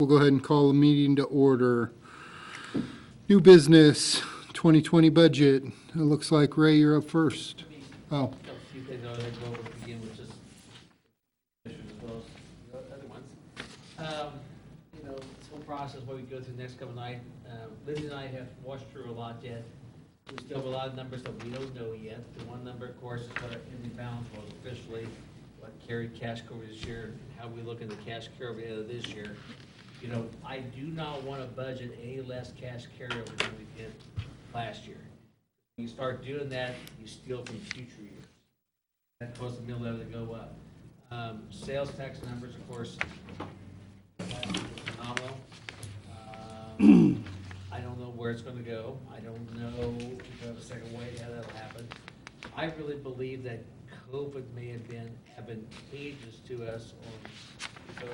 We'll go ahead and call the meeting to order. New business, 2020 budget. It looks like, Ray, you're up first. Oh, A few things I would like to go over to begin with, just issues as well as the other ones. This whole process, what we go through the next couple of nights, Lindsay and I have washed through a lot yet. We still have a lot of numbers that we don't know yet. The one number, of course, is what our ending balance was officially, what carried cash over this year, how we look at the cash carry over this year. I do not want to budget any less cash carryover than we did last year. When you start doing that, you steal from future years. That causes the mill levy to go up. Sales tax numbers, of course, phenomenal. I don't know where it's going to go. I don't know if we have a second wave, how that'll happen. I really believe that COVID may have been advantageous to us, or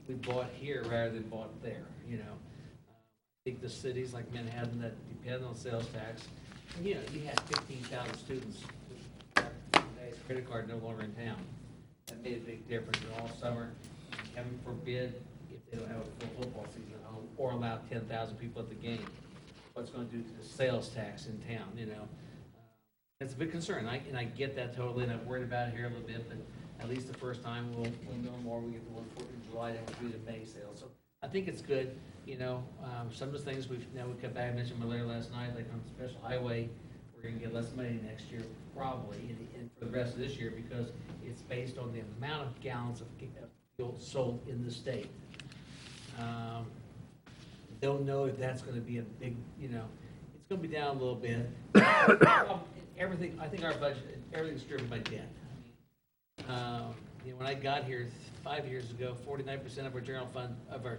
we bought here rather than bought there. I think the cities like Manhattan that depend on sales tax, you had 15,000 students today's credit card no longer in town. That made a big difference. And all summer, heaven forbid, if they don't have a full football season at home or allow 10,000 people at the game, what's going to do to the sales tax in town? It's a big concern, and I get that totally, and I've worried about it here a little bit, but at least the first time we'll know more. We get the 1/4 in July, then we'll do the May sale. So I think it's good. Some of the things we cut back. I mentioned earlier last night, like on Special Highway, we're going to get less money next year, probably, and for the rest of this year, because it's based on the amount of gallons of fuel sold in the state. Don't know if that's going to be a big, it's going to be down a little bit. Everything, I think our budget, everything's driven by debt. When I got here 5 years ago, 49% of our general fund, of our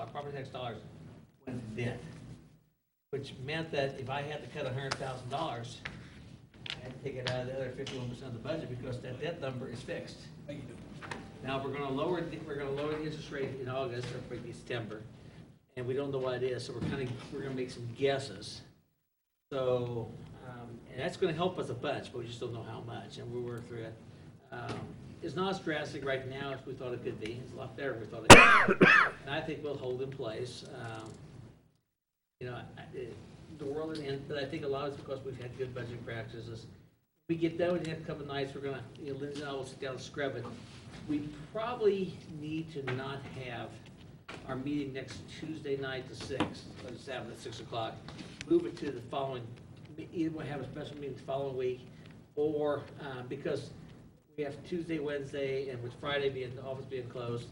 property tax dollars, went to debt, which meant that if I had to cut $100,000, I had to take it out of the other 51% of the budget because that debt number is fixed. Now we're going to lower the interest rate in August or maybe September, and we don't know what it is, so we're going to make some guesses. So, and that's going to help us a bunch, but we just don't know how much, and we'll work through it. It's not as drastic right now as we thought it could be. It's a lot better than we thought it could be. And I think we'll hold in place. The world, but I think a lot of it's because we've had good budgeting practices. We get done with the next couple of nights, we're going to, Lindsay and I will sit down and scrub it. We probably need to not have our meeting next Tuesday night, the 6th, or the 7th at 6 o'clock. Move it to the following, either we'll have a special meeting the following week, or because we have Tuesday, Wednesday, and with Friday being the office being closed,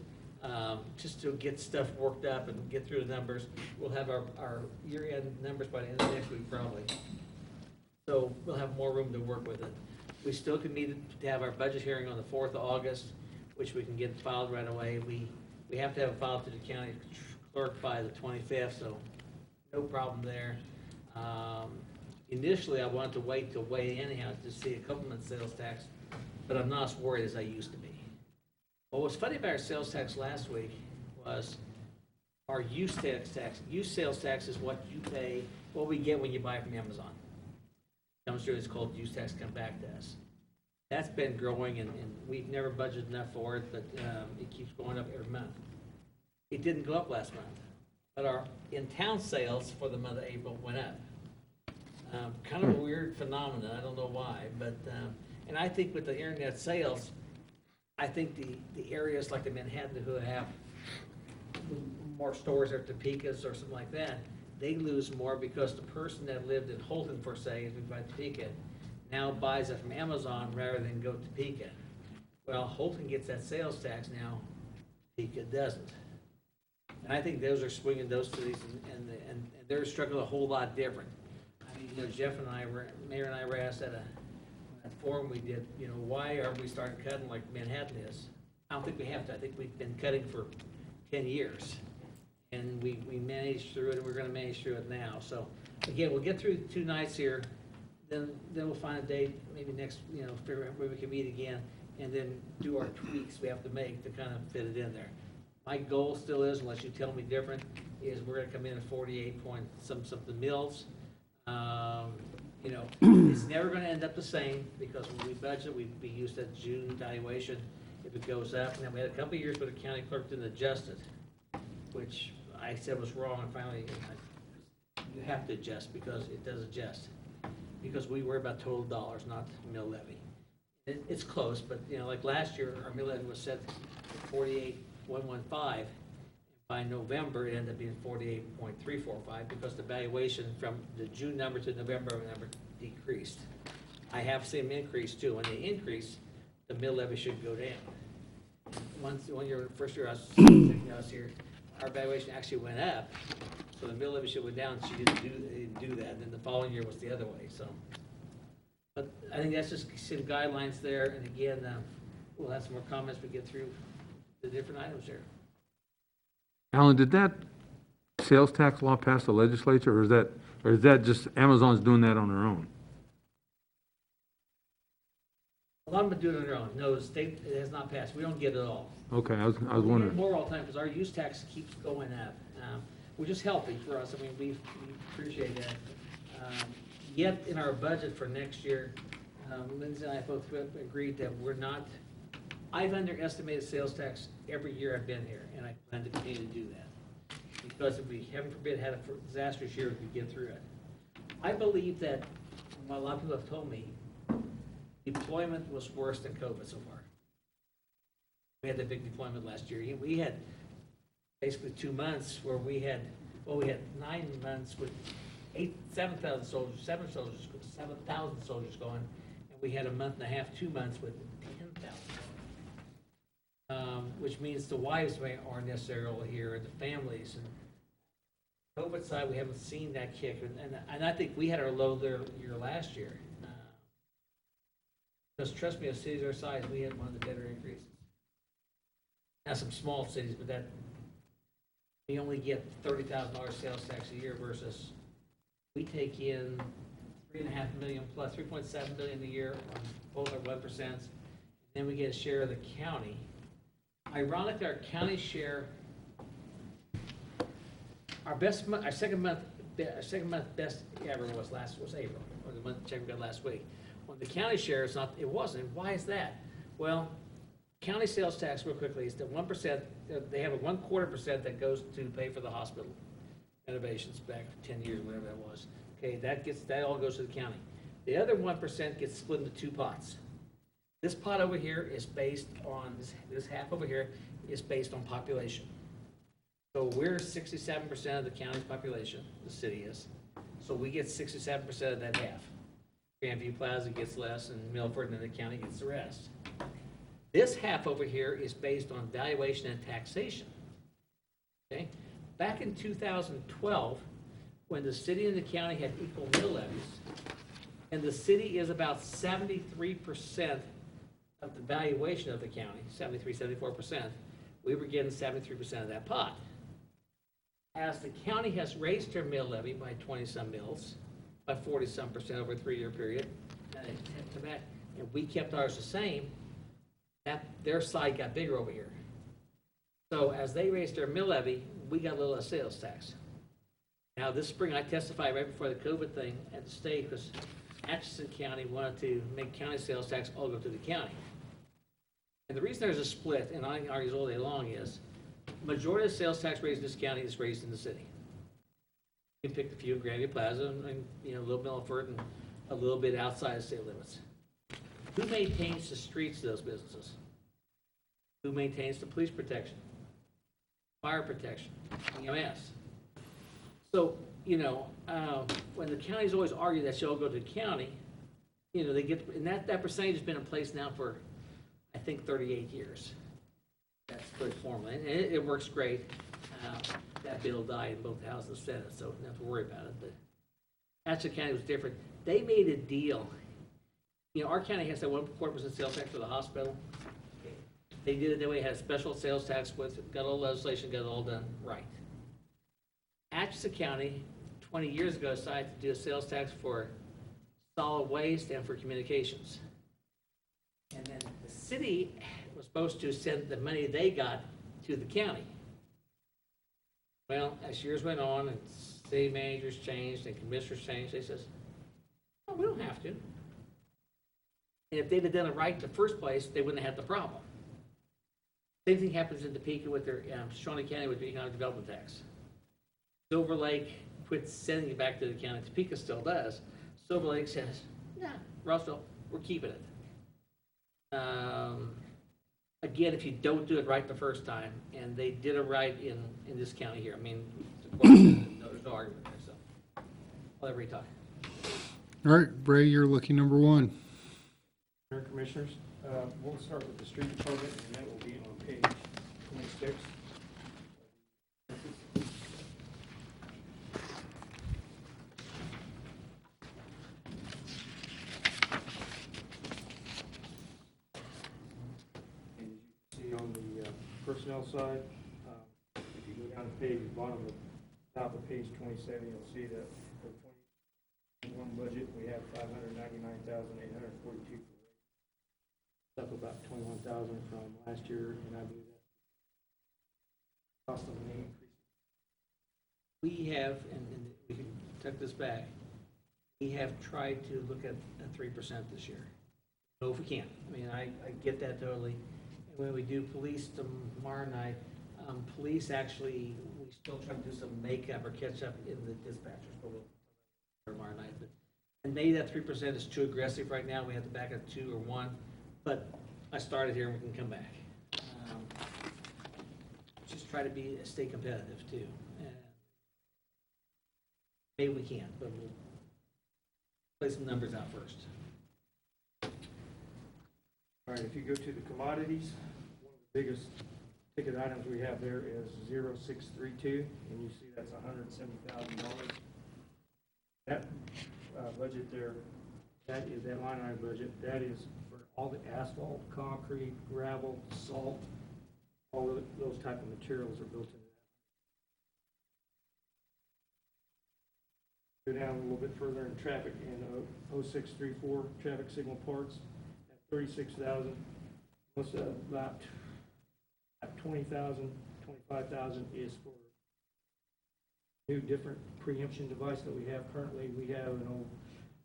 just to get stuff worked up and get through the numbers. We'll have our year-end numbers by the end of next week, probably. So we'll have more room to work with it. We still can meet to have our budget hearing on the 4th of August, which we can get filed right away. We have to have it filed to the county clerk by the 25th, so no problem there. Initially, I wanted to wait till way anyhow to see a couple months sales tax, but I'm not as worried as I used to be. What was funny about our sales tax last week was our use tax. Use sales tax is what you pay, what we get when you buy from Amazon. Comes through, it's called use tax, come back to us. That's been growing, and we've never budgeted enough for it, but it keeps going up every month. It didn't go up last month, but our in-town sales for the month of April went up. Kind of a weird phenomenon. I don't know why, but and I think with the internet sales, I think the areas like the Manhattan who have more stores or Topeka's or something like that, they lose more because the person that lived in Holton, for say, if we buy Topeka, now buys it from Amazon rather than go to Topeka. Well, Holton gets that sales tax now, Topeka doesn't. And I think those are swinging those cities, and they're struggling a whole lot different. I mean, Jeff and I, Mayor and I were asked at a forum we did, why are we starting cutting like Manhattan is? I don't think we have to. I think we've been cutting for 10 years. And we managed through it, and we're going to manage through it now. So, again, we'll get through 2 nights here. Then we'll find a date, maybe next, February, where we can meet again, and then do our tweaks we have to make to kind of fit it in there. My goal still is, unless you tell me different, is we're going to come in at 48 point something mils. It's never going to end up the same because when we budget, we use that June valuation. If it goes up, and then we had a couple of years where the county clerk didn't adjust it. I said was wrong, and finally, you have to adjust, because it does adjust. Because we worry about total dollars, not mill levy. It's close, but, you know, like last year, our mill levy was set at 48.115. By November, it ended up being 48.345, because the valuation from the June number to November number decreased. I have seen them increase too. When they increase, the mill levy should go down. One year, first year I was here, our valuation actually went up, so the mill levy should went down. She didn't do that. Then the following year was the other way. So, but I think that's just some guidelines there. And again, we'll have some more comments we get through the different items there. Alan, did that sales tax law pass the legislature, or is that just Amazon's doing that on their own? A lot of them do it on their own. No, the state has not passed. We don't get it all. Okay, I was We get wondering. more all the time because our use tax keeps going up, which is healthy for us. I mean, we appreciate that. Yet in our budget for next year, Lindsay and I both agreed that I've underestimated sales tax every year I've been here, and I plan to continue to do that. Because if we, heaven forbid, had a disastrous year, we could get through it. I believe that, a lot of people have told me, deployment was worse than COVID so far. We had the big deployment last year. We had basically 2 months where we had 9 months with 7,000 soldiers, 7,000 soldiers going, and we had a month and a half, 2 months with 10,000. Which means the wives aren't necessarily here, and the families. And COVID side, we haven't seen that kick, and I think we had our low there year last year. Because trust me, as cities our size, we had one of the better increases. Now some small cities, but that we only get $30,000 sales tax a year versus we take in $3.5 million plus $3.7 million a year on both our 1%. Then we get a share of the county. Ironically, our county share, our second month best ever was April, or the month check we got last week. Well, the county share is not, it wasn't. Why is that? Well, county sales tax, real quickly, is the 1%, they have a 1/4% that goes to pay for the hospital renovations back 10 years, whatever that was. Okay, that all goes to the county. The other 1% gets split into 2 pots. This pot over here is based on, this half over here is based on population. So we're 67% of the county's population, the city is. So we get 67% of that half. Grandview Plaza gets less, and Milford and the county gets the rest. This half over here is based on valuation and taxation. Okay? Back in 2012, when the city and the county had equal mill levies, and the city is about 73% of the valuation of the county, 74%, we were getting 73% of that pot. As the county has raised their mill levy by 20-some mills, by 40-some% over a 3-year period, and we kept ours the same, their side got bigger over here. So as they raised their mill levy, we got a little less sales tax. Now this spring, I testified right before the COVID thing at the state because Atchison County wanted to make county sales tax all go to the county. And the reason there's a split, and I can argue all day long, is majority of the sales tax raised in this county is raised in the city. You can pick a few, Grandview Plaza, and a little Milford, and a little bit outside of city limits. Who maintains the streets of those businesses? Who maintains the police protection, fire protection, EMS? So, when the counties always argue that should all go to the county, they get, and that percentage has been in place now for, I think, 38 years. That's pretty formal, and it works great. That bill died in both the House and the Senate, so don't have to worry about it. But Atchison County was different. They made a deal. Our county has that 1/4% sales tax for the hospital. They did it that way, had a special sales tax got all the legislation, got it all done right. Atchison County, 20 years ago, decided to do a sales tax for solid waste and for communications. And then the city was supposed to send the money they got to the county. Well, as years went on and city managers changed and commissioners changed, they says, "Oh, we don't have to." And if they'd have done it right in the first place, they wouldn't have had the problem. Same thing happens in Topeka with their Shawnee County with the economic development tax. Silver Lake quit sending it back to the county. Topeka still does. Silver Lake says, "Nah, Rossville, we're keeping it." Again, if you don't do it right the first time, and they did it right in this county here, I mean, there's no argument there, so I'll let Ray talk. All right, Ray, you're lucky number one. Mayor Commissioners, we'll start with the street department, and that will be on page 26. And as you can see on the personnel side, if you go down the page, bottom of top of page 27, you'll see that for 2021 budget, we have 599,842. Up about 21,000 from last year, and I believe that cost of living increase. We have, and we can tuck this back, we have tried to look at a 3% this year. So if we can, I mean, I get that totally. And when we do police tomorrow night, police actually, we still try to do some makeup or catch up in the dispatchers, but we'll tomorrow night. But, and maybe that 3% is too aggressive right now. We have to back up 2 or 1. But I started here and we can come back. Just try to stay competitive too. Maybe we can, but we'll play some numbers out first. All right, if you go to the commodities, one of the biggest ticket items we have there is 0632, and you see that's $170,000. That budget there, that is that line item budget. That is for all the asphalt, concrete, gravel, salt, all of those type of materials are built into that. Go down a little bit further in traffic in 0634 traffic signal parts at 36,000. Most about 20,000, 25,000 is for new different preemption device that we have currently. We have an old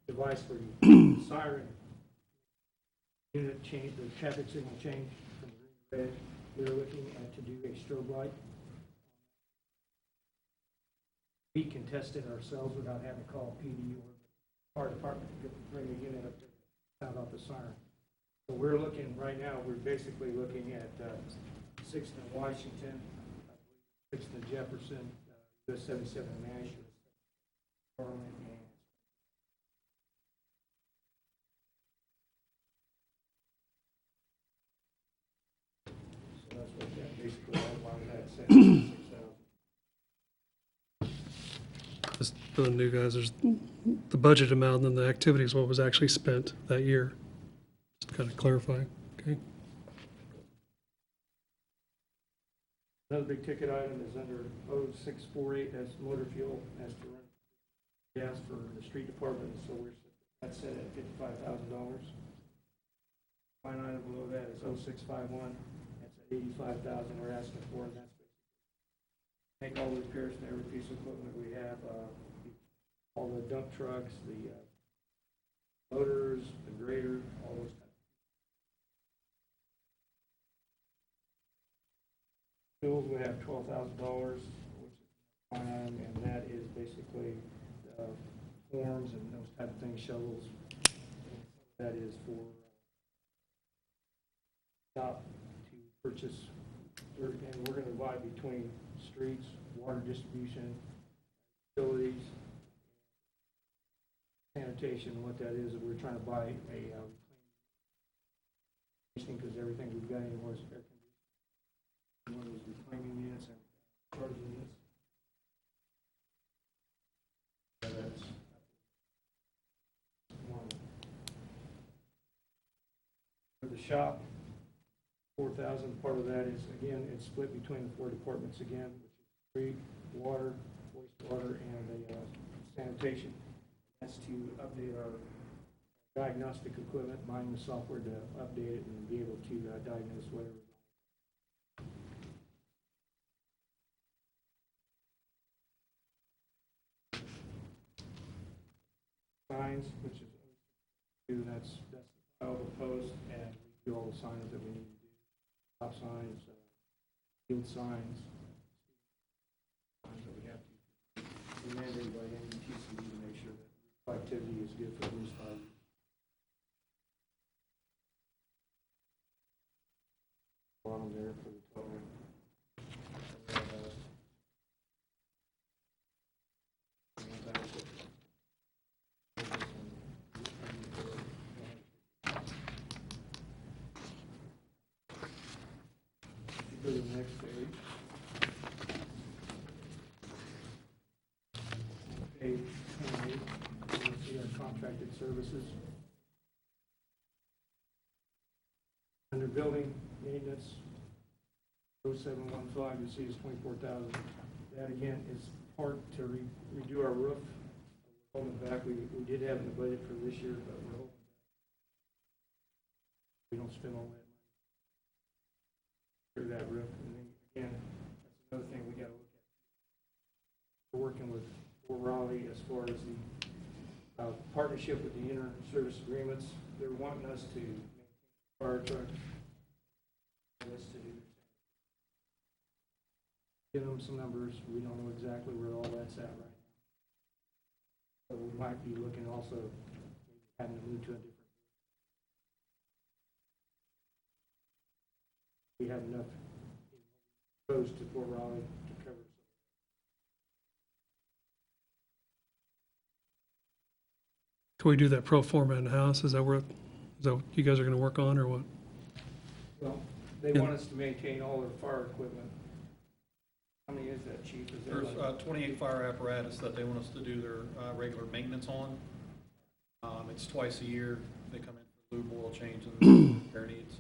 device for the siren unit change, the traffic signal change from green to red. We're looking at to do a strobe light. We can test it ourselves without having to call PD or our department to bring the unit up to sound out the siren. So we're looking right now. We're basically looking at 6th and Washington, 6th and Jefferson, US 77 Nash, Garland, and so that's what that basically outlined that said. 6,000. Just for the new guys, there's the budget amount and then the activities, what was actually spent that year. Just to kind of clarify, okay? Another big ticket item is under 0648, that's motor fuel, that's to run gas for the street department, so that's set at $55,000. Line item below that is 0651, that's at $85,000 we're asking for, and that's make all the repairs to every piece of equipment we have, all the dump trucks, the motors, the grader, all those types. Fuels, we have $12,000, which is line item, and that is basically forms and those type of things, shovels. That is for stop to purchase, and we're going to divide between streets, water distribution, utilities, sanitation. And what that is we're trying to buy a because everything we've got anymore is air conditioning. One of those reclaiming units and charging units. So that's one. For the shop, 4,000. Part of that is, again, it's split between the 4 departments again, which is street, water, wastewater, and the sanitation. That's to update our diagnostic equipment, buying the software to update it and be able to diagnose whatever. Signs, which is that's the file of the post, and we do all the signs that we need to do. Stop signs, field signs that we have to is good for at least 5 years. Bottom there for the total. Go to the next page. Page 28, you'll see our contracted services. Under building maintenance, 0715, you see is 24,000. That again is part to redo our roof. We're holding back. We did have in the budget for this year, but we're holding back. We don't spend all that money for that roof. And then again, that's another thing we got to look at. We're working with Fort Raleigh as far as the partnership with the inter-service agreements. They're wanting us to maintain fire trucks. Us to do. Give them some numbers. We don't know exactly where all that's at right now. So we might be looking also maybe having to move to a different. We have enough exposed to Fort Raleigh to cover. Can we do that pro forma in-house? Is that what you guys are going to work on, or what? Well, they want us to maintain all their fire equipment. How many is that, Chief? Is that There's 28 fire apparatus that they want us to do their regular maintenance on. It's twice a year. They come in for lube, oil change, and repair needs.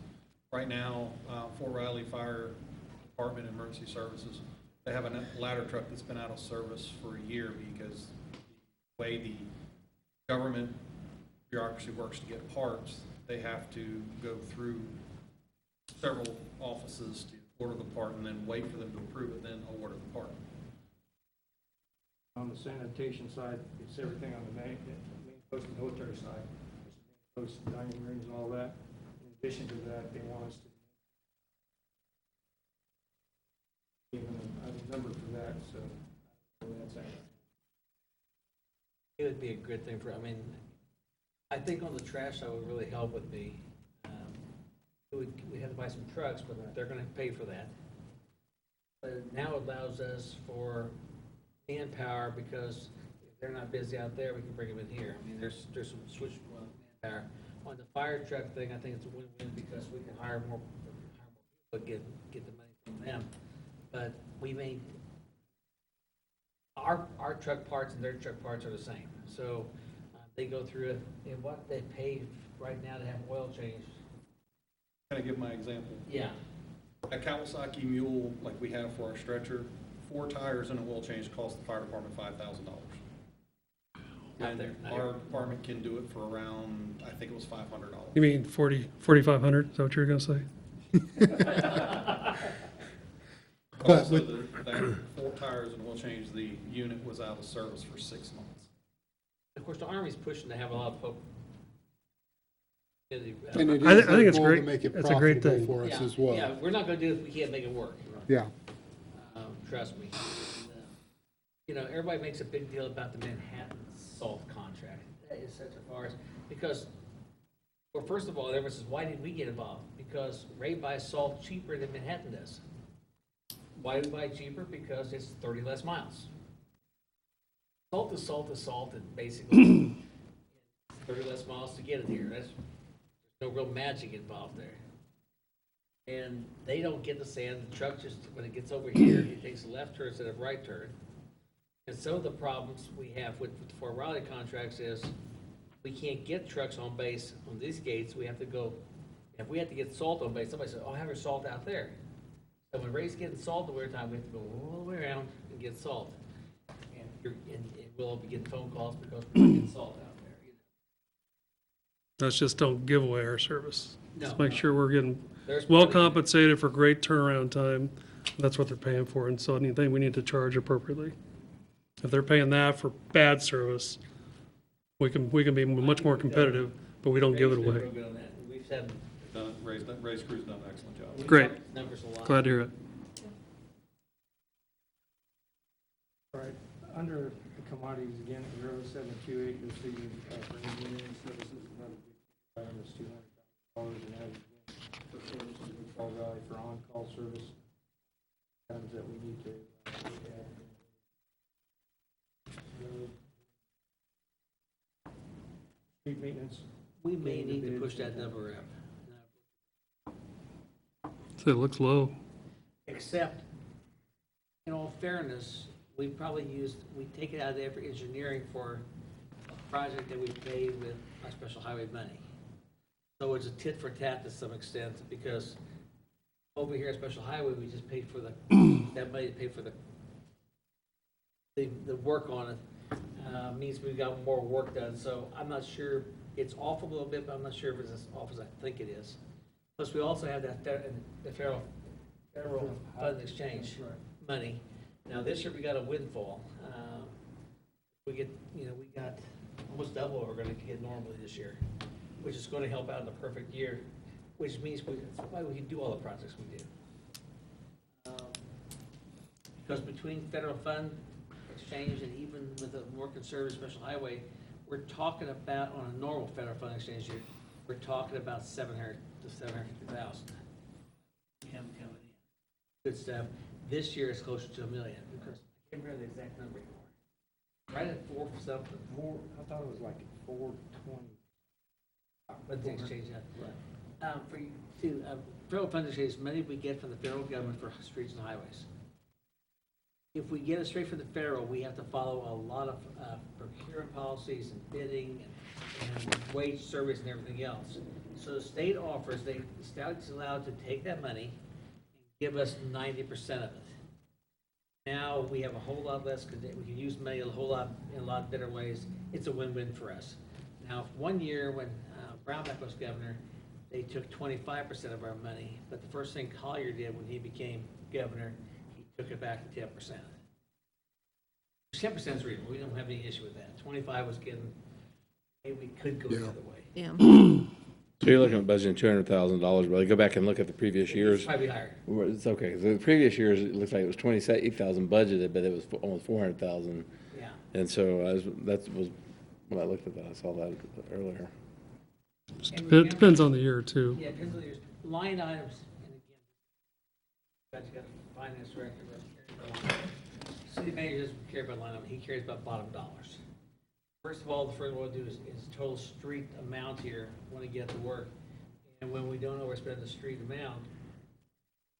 Right now, Fort Riley Fire Department Emergency Services, they have a ladder truck that's been out of service for a year because the way the government bureaucracy works to get parts, they have to go through several offices to order the part and then wait for them to approve it, then order the part. On the sanitation side, it's everything on the main post military side. It's the main post dining rooms and all that. In addition to that, they want us to give them a number for that, so that's it. It would be a good thing for, I mean, I think on the trash side would really help with the, we have to buy some trucks, but they're gonna pay for that. But now it allows us for manpower, because if they're not busy out there, we can bring them in here. I mean, there's some switch manpower. On the fire truck thing, I think it's a win-win because we can hire more people, get the money from them. But we may, our truck parts and their truck parts are the same. So they go through it, and what they pay right now to have oil change. Can I give my example? Yeah. A Kawasaki mule, like we have for our stretcher, 4 tires and an oil change costs the fire department $5,000. Out there. And our department can do it for around, I think it was $500. You mean 4,500? Is that what you were going to say? Also, that 4 tires and oil change, the unit was out of service for 6 months. Of course, the Army's pushing to have a lot of And it I is think their it's goal great. to make it It's a great profitable thing. for us Yeah, as well. Yeah, we're not gonna do it if we can't make it work. Yeah. Trust me. You know, everybody makes a big deal about the Manhattan salt contract. That is such a farce, because, well, first of all, everyone says, why did we get involved? Because Ray buys salt cheaper than Manhattan does. Why do we buy cheaper? Because it's 30 less miles. Salt is salt is salt, and basically 30 less miles to get it here. There's no real magic involved there. And they don't get the sand. The truck just, when it gets over here, it takes a left turn instead of right turn. And some of the problems we have with the Fort Riley contracts is we can't get trucks on base on these gates. We have to go, if we have to get salt on base, somebody says, oh, have your salt out there. So when Ray's getting salt the winter time, we have to go all the way around and get salt. And we'll be getting phone calls because we're not getting salt out there. You know? Let's just don't give away our service. No, Just make no. sure we're getting There's well plenty- compensated for great turnaround time. That's what they're paying for, and so anything we need to charge appropriately. If they're paying that for bad service, we can be much more competitive, but we don't give it Ray's been away. real good on that. We've had, Ray's crew's done an excellent job. we've Great. got numbers a lot. Glad to hear it. All right. under the commodities again, 0728, you'll see for engineering services, another big item is $200,000, and that is again for services with Fall Valley for on-call service. Items that we need to look at. Street maintenance. We may need to push that number up. So it looks low. Except, in all fairness, we take it out of there for engineering for a project that we paid with our special highway money. So it's a tit for tat to some extent, because over here at special highway, we just paid for that money to pay for the work on it, means we've got more work done. So I'm not sure, it's off a little bit, but I'm not sure if it's as off as I think it is. Plus, we also have the federal fund exchange money. Now, this year we got a windfall. We got almost double what we're gonna get normally this year, which is gonna help out in the perfect year, which means that's why we can do all the projects we do. Because between federal fund exchange and even with a more conservative special highway, we're talking about, on a normal federal fund exchange year, we're talking about 700 to 750,000. Coming in. Good stuff. This year is closer to $1 million, because I can't remember the exact number anymore. Right at 4 something. I thought it was like 420. Let the exchange that. For you, too, federal fund exchange is money we get from the federal government for streets and highways. If we get it straight from the federal, we have to follow a lot of procurement policies and bidding and wage service and everything else. So the state offers, the state's allowed to take that money and give us 90% of it. Now we have a whole lot less, because we can use money a whole lot in a lot better ways. It's a win-win for us. Now, one year when Brownback was governor, they took 25% of our money, but the first thing Collier did when he became governor, he took it back to 10%. 10% is reasonable. We don't have any issue with that. 25 was getting, maybe we could go the other way. Yeah. So you're looking at budgeting $200,000, but I go back and look at the previous years. It's probably higher. It's okay. So the previous years, it looks like it was 28,000 budgeted, but it was almost 400,000. Yeah. And so that was when I looked at that, I saw that earlier. It depends on the year too. Yeah, depends on the years. Line items, and again, you got a finance director, city manager doesn't care about line item, he cares about bottom dollars. First of all, the first one we'll do is total street amount here when we get to work. And when we don't overspend the street amount,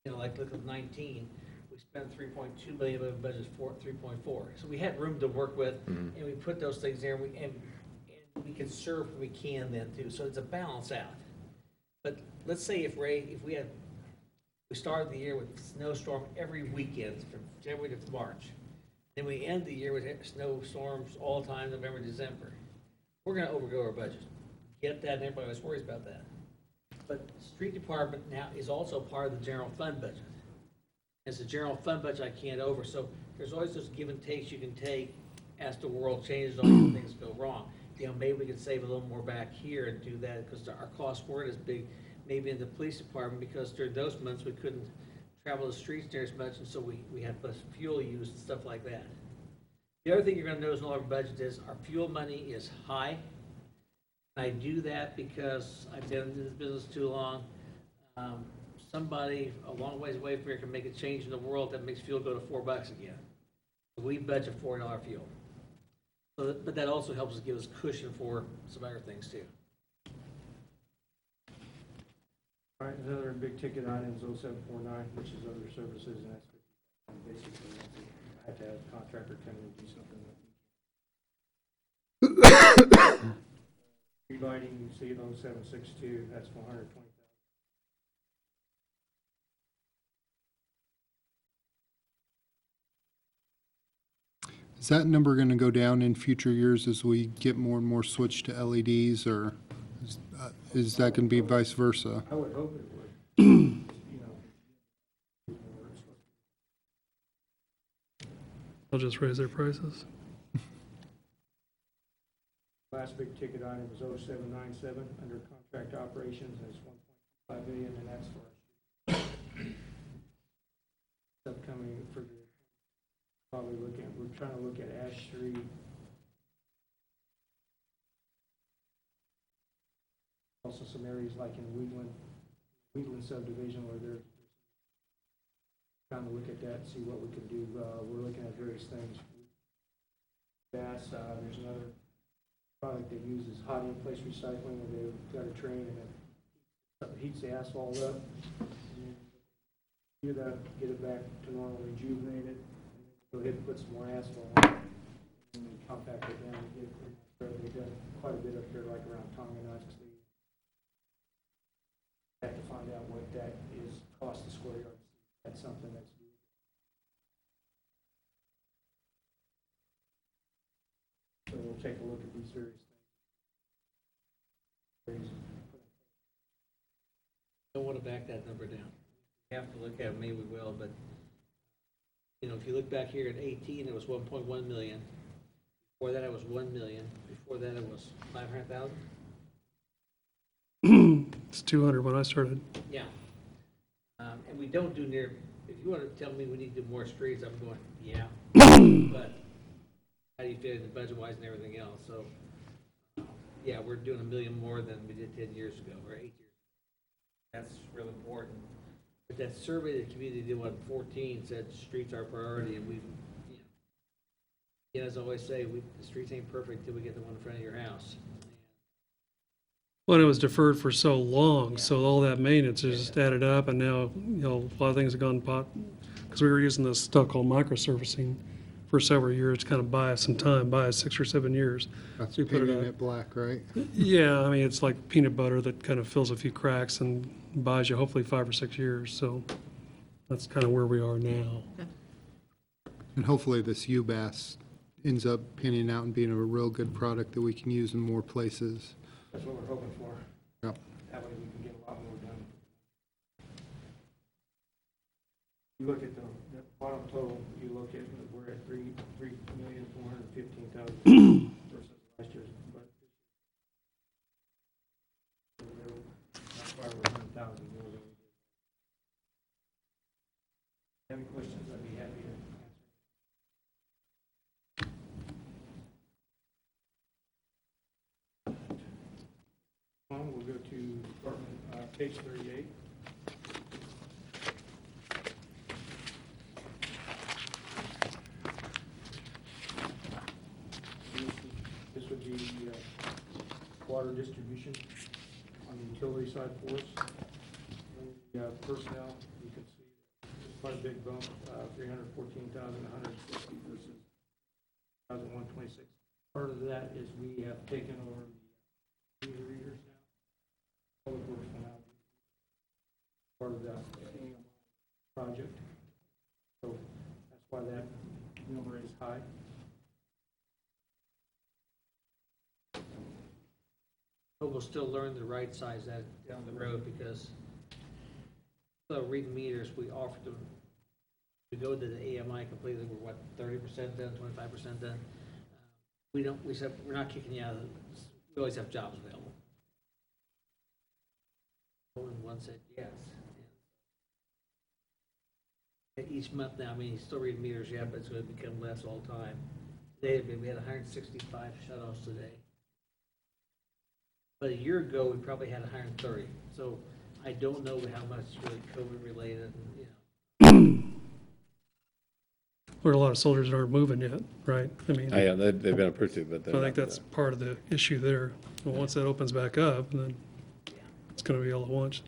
like look at 19, we spent 3.2 million, but the budget's 3.4. So we had room to work with, and we put those things there, and we can serve what we can then too. So it's a balance out. But let's say if we started the year with snowstorm every weekend from January to March, then we end the year with snowstorms all the time, November, December. We're going to overgo our budget. Get that, and everybody always worries about that. But the street department now is also part of the general fund budget. It's a general fund budget I can't over, so there's always those give and takes you can take as the world changes, all these things go wrong. Maybe we can save a little more back here and do that, because our costs weren't as big, maybe in the police department, because during those months we couldn't travel the streets near as much, and so we had less fuel used and stuff like that. The other thing you're going to notice in all our budget is our fuel money is high. And I do that because I've been in this business too long. Somebody a long ways away from here can make a change in the world that makes fuel go to $4 again. We budget $4 fuel. So, but that also helps us give us cushion for some other things too. All right, another big ticket item is 0749, which is other services, and that's basically, I have to have a contractor come in and do something. Relighting, you see it 0762, that's 420,000. Is that number going to go down in future years as we get more and more switched to LEDs, or is that going to be vice versa? I would hope it would. They'll just raise their prices. Last big ticket item is 0797 under contract operations, and it's 1.5 million, and that's for upcoming for the probably we're trying to look at Ash Street. Also some areas like in Wheatland subdivision where they're trying to look at that, see what we can do. We're looking at various things. Gas, there's another product they use is hot in-place recycling, where they've got a train and it heats the asphalt up. Do that, get it back to normal, rejuvenate it, and then go ahead and put some more asphalt on it, and then compact it down and get it pretty much ready. They've done quite a bit up here, like around Tonganoxie. Have to find out what that is, cost a square yard. That's something that's due. So we'll take a look at these various things. Don't want to back that number down. We have to look at it, maybe we will, but, you know, if you look back here at 18, it was 1.1 million. Before that, it was 1 million. Before that, it was 500,000. It's 200 when I started. Yeah. And we don't do near, if you want to tell me we need to do more streets, I'm going, yeah. But how do you fit in the budget-wise and everything else? So, yeah, we're doing 1 million more than we did 10 years ago, or 8 years ago. That's really important. But that survey the community did, what, 14, said streets are a priority, and we've, you know, as I always say, the streets ain't perfect till we get the one in front of your house. Well, it was deferred for so long, so all that maintenance is just added up, and now, you know, a lot of things have gone because we were using this stuff called microsurfacing for several years, to kind of buy us some time, buy us 6 or 7 years. That's So you put it painting out. it black, right? Yeah, I mean, it's like peanut butter that kind of fills a few cracks and buys you hopefully 5 or 6 years, so that's kind of where we are now. And hopefully this UBAS ends up panning out and being a real good product that we can use in more places. That's what we're hoping for. Yep. That way we can get a lot more done. You look at the bottom total, you look at, we're at 3,415,000 versus last year's budget. That's why we're 100,000 more than we did. Any questions, I'd be happy to answer. We'll go to department, page 38. This would be water distribution on the utility side for us. And the personnel, you can see there's quite a big bump, 314,160 versus 1,126. Part of that is we have taken over the meter readers now. Public Works will now be part of that project. So that's why that number is high. But we'll still learn to right size that down the road, because reading meters, we offered them to go to the AMI completely. We're what, 30% done, 25% done. We said we're not kicking you out of this. We always have jobs available. And one said yes. And each month now, I mean, he's still reading meters yet, but it's going to become less all the time. Today, we had 165 shutoffs today. But a year ago, we probably had 130. So I don't know how much is really COVID related, you know. There are a lot of soldiers that aren't moving yet, right? I mean, Oh, yeah, they've been approved to, but they're I think not, that's part of the issue there. And once that opens back up, then it's going to be all at once,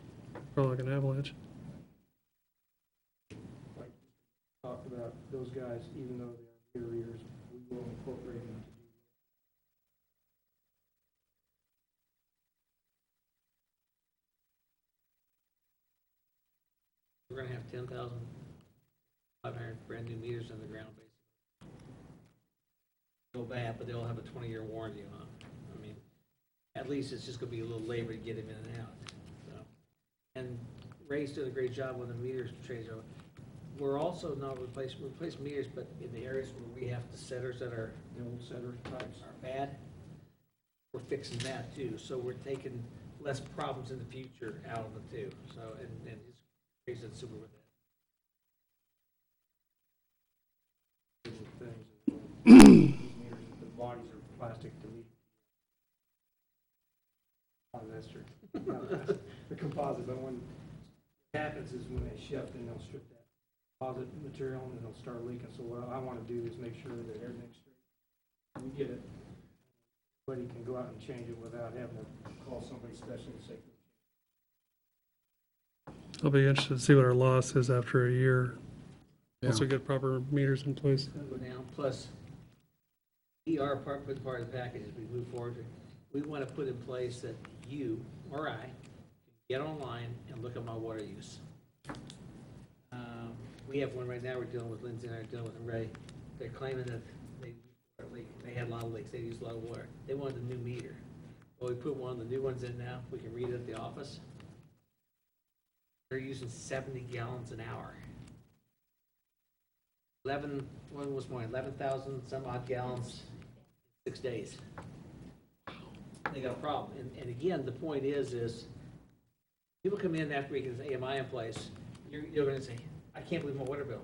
probably like an avalanche. Like talked about those guys, even though they are meter readers, we will incorporate them to do. We're going to have 10,500 brand new meters in the ground, basically. Go bad, but they'll have a 20-year warranty on them. I mean, at least it's just going to be a little labor to get them in and out. So, and Ray's doing a great job with the meters change. We're also not replace meters, but in the areas where we have the setters that are The old setter types. are bad, we're fixing that too. So we're taking less problems in the future out of it too. So, and Ray's super with that. plastic to meet. Polyester, not plastic, the composite, but when it happens is when they shift and they'll strip that composite material and then they'll start leaking. So what I want to do is make sure that everything's straight. When we get it, somebody can go out and change it without having to call somebody special to say. I'll be interested to see what our loss is after a year, once we Yeah. get proper meters in place. Go down, plus, we are part of the package as we move forward. We want to put in place that you or I can get online and look at my water use. We have one right now, we're dealing with Lindsay and I are dealing with Ray. They're claiming that they had a lot of leaks, they used a lot of water. They wanted a new meter. Well, we put one of the new ones in now, we can read it at the office. They're using 70 gallons an hour. 11,000 some odd gallons, 6 days. They got a problem. And again, the point is people come in after we get this AMI in place, you're gonna say, I can't believe my water bill.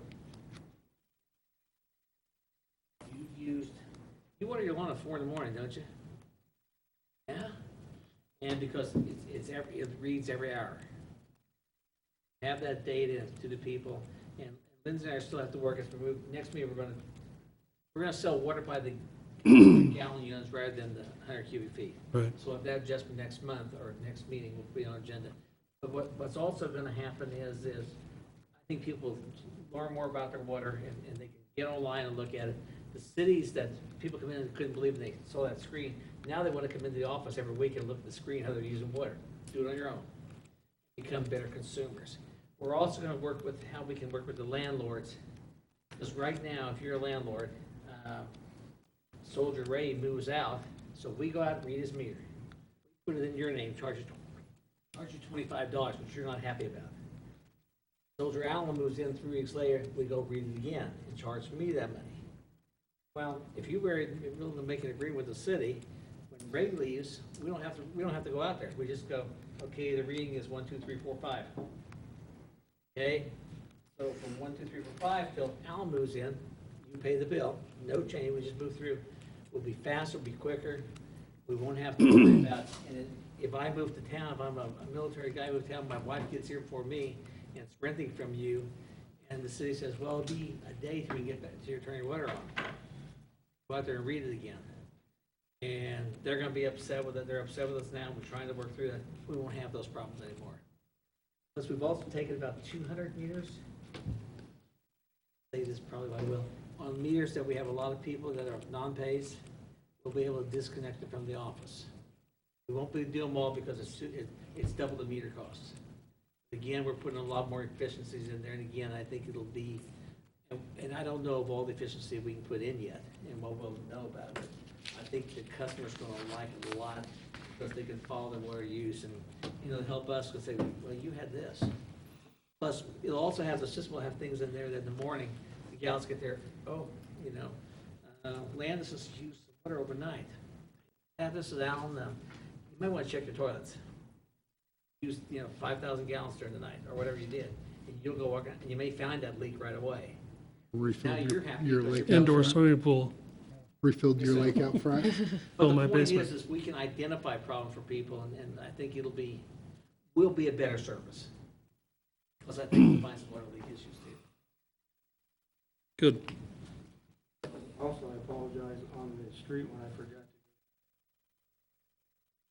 You water your lawn at 4 in the morning, don't you? Yeah? And because it reads every hour. Have that data to the people, and Lindsay and I still have to work as we move. Next meeting, we're gonna sell water by the gallon units rather than the 100 cubic feet. Right. So if that adjustment next month or next meeting will be on agenda. But what's also gonna happen is I think people learn more about their water and they can get online and look at it. The cities that people come in and couldn't believe they saw that screen, now they wanna come into the office every week and look at the screen, how they're using water. Do it on your own. Become better consumers. We're also going to work with how we can work with the landlords, because right now, if you're a landlord, Soldier Ray moves out, so we go out and read his meter, put it in your name, charge you $25, which you're not happy about. Soldier Allen moves in 3 weeks later, we go read it again and charge me that money. Well, if you were willing to make an agreement with the city, when Ray leaves, we don't have to go out there. We just go, okay, the reading is 1, 2, 3, 4, 5. Okay, so from 1, 2, 3, 4, 5 till Alan moves in, you pay the bill, no change, we just move through. We'll be faster, we'll be quicker, we won't have to worry about, and if I move to town, if I'm a military guy, move to town, my wife gets here before me, and it's renting from you, and the city says, well, it'll be a day till we get back to your turn your water on. Go out there and read it again. And they're gonna be upset with it, they're upset with us now, we're trying to work through that, we won't have those problems anymore. Plus, we've also taken about 200 meters. Say this probably I will. On meters that we have a lot of people that are non-pays, we'll be able to disconnect them from the office. We won't be doing them all because it's double the meter costs. Again, we're putting a lot more efficiencies in there, and again, I think it'll be, and I don't know of all the efficiency we can put in yet, and what we'll know about it. I think the customer's gonna like it a lot, because they can follow their water use and, help us because say, well, you had this. Plus, it'll also have, the system will have things in there that in the morning, the gals get there, Landis has used the water overnight. Have this is Alan, you might want to check your toilets. Use, 5,000 gallons during the night, or whatever you did. And you'll go walk out, and you may find that leak right away. Refilled Now you're happy your because lake you're out Indoor front? swimming pool. Refilled your lake out front? But Oh, the my point basement. is we can identify problems for people, and I think will be a better service. Because I think we'll find some water leak issues too. Good. Also, I apologize on the street when I forgot to.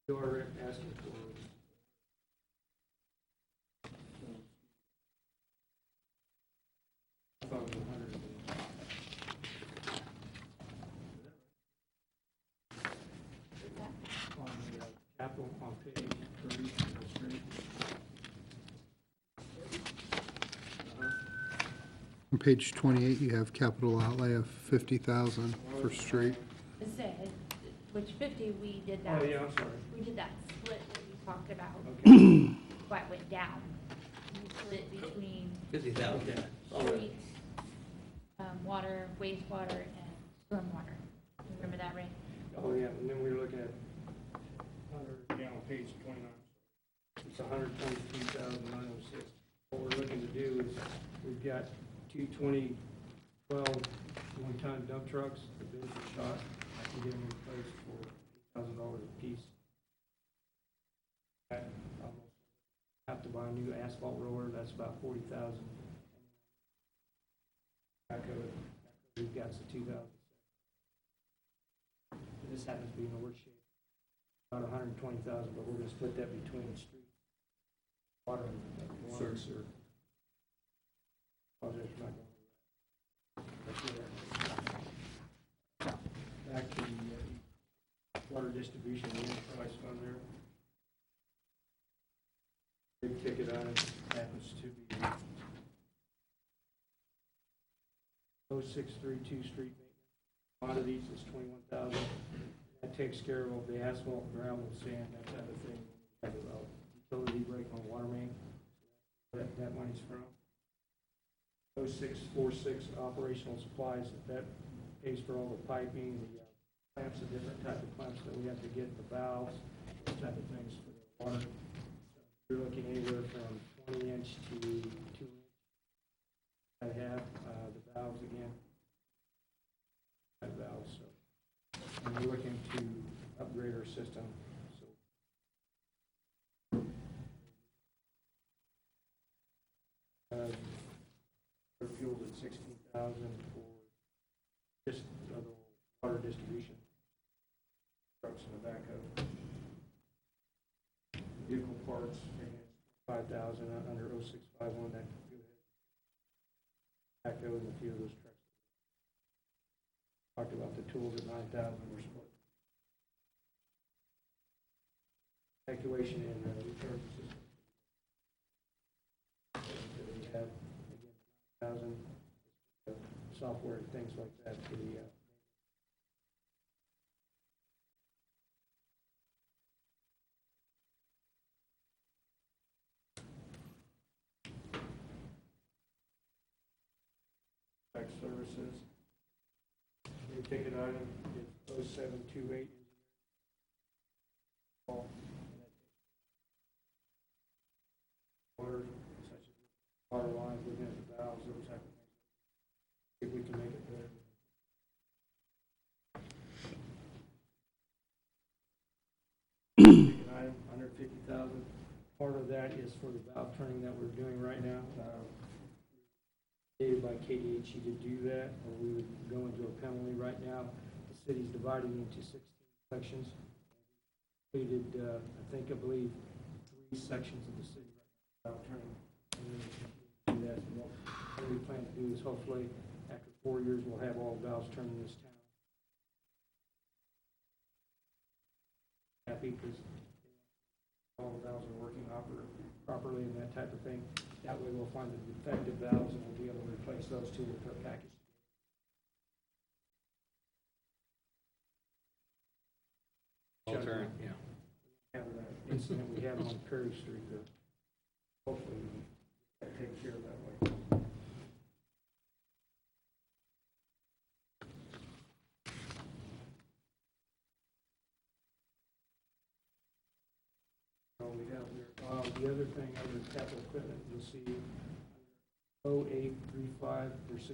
You are asking for. I thought it was 100. On the capital on page 30 of the street. On page 28, you have capital outlay of 50,000 for street. It said, which 50, we did that. Oh, yeah, I'm sorry. We did that split that you talked about, Okay. what went down. We split between 50,000. street, water, wastewater, and stormwater. Remember that, Ray? Oh, yeah, and then we were looking at, on page 29. It's 123,906. What we're looking to do is, we've got 2 2012 one-ton dump trucks, the bids are shot. I can get them replaced for $8,000 a piece. I almost have to buy a new asphalt roller, that's about $40,000. Back of it, we've got the 2007. This happens to be in the worst shape, about $120,000, but we're gonna split that between the street, water, and water and sewer. Apologize for not going over that. Back to the water distribution, the enterprise fund there. Big ticket item happens to be 0632 street maintenance. Commodities is 21,000. That takes care of the asphalt, gravel, sand, that type of thing. We have a utility break on water main. That money's from. 0646 operational supplies, that pays for all the piping, the clamps, the different type of clamps that we have to get, the valves, those type of things for the water. So you're looking anywhere from 20-inch to 2-inch. I have the valves again. Valves, so. And we're looking to upgrade our system, so. Our fuel's at 16,000 for just the water distribution. Trucks in the backhoe. Vehicle parts, and 5,000 under 0651, that could go ahead. Backhoe and a few of those trucks. Talked about the tools at 9,000, we're split. Evacuation and recharge system. We have, again, 9,000, software and things like that for the, tax services. Big ticket item is 0728. Water, such as water lines, looking at the valves, those type of things. If we can make it better. Ticket item, 150,000. Part of that is for the valve turning that we're doing right now. Stated by KDHE to do that, or we would go into a penalty. Right now, the city's dividing into 16 sections. Completed, I believe, 3 sections of the city right now, valve turning. And we do that. And what we plan to do is hopefully, after 4 years, we'll have all valves turned in this town. Happy because all the valves are working properly and that type of thing. That way we'll find the defective valves and we'll be able to replace those two with our package. Turn, yeah. Have an incident we had on Perry Street, hopefully we can take care of that way. All we have here. The other thing under capital equipment, you'll see 0835, there's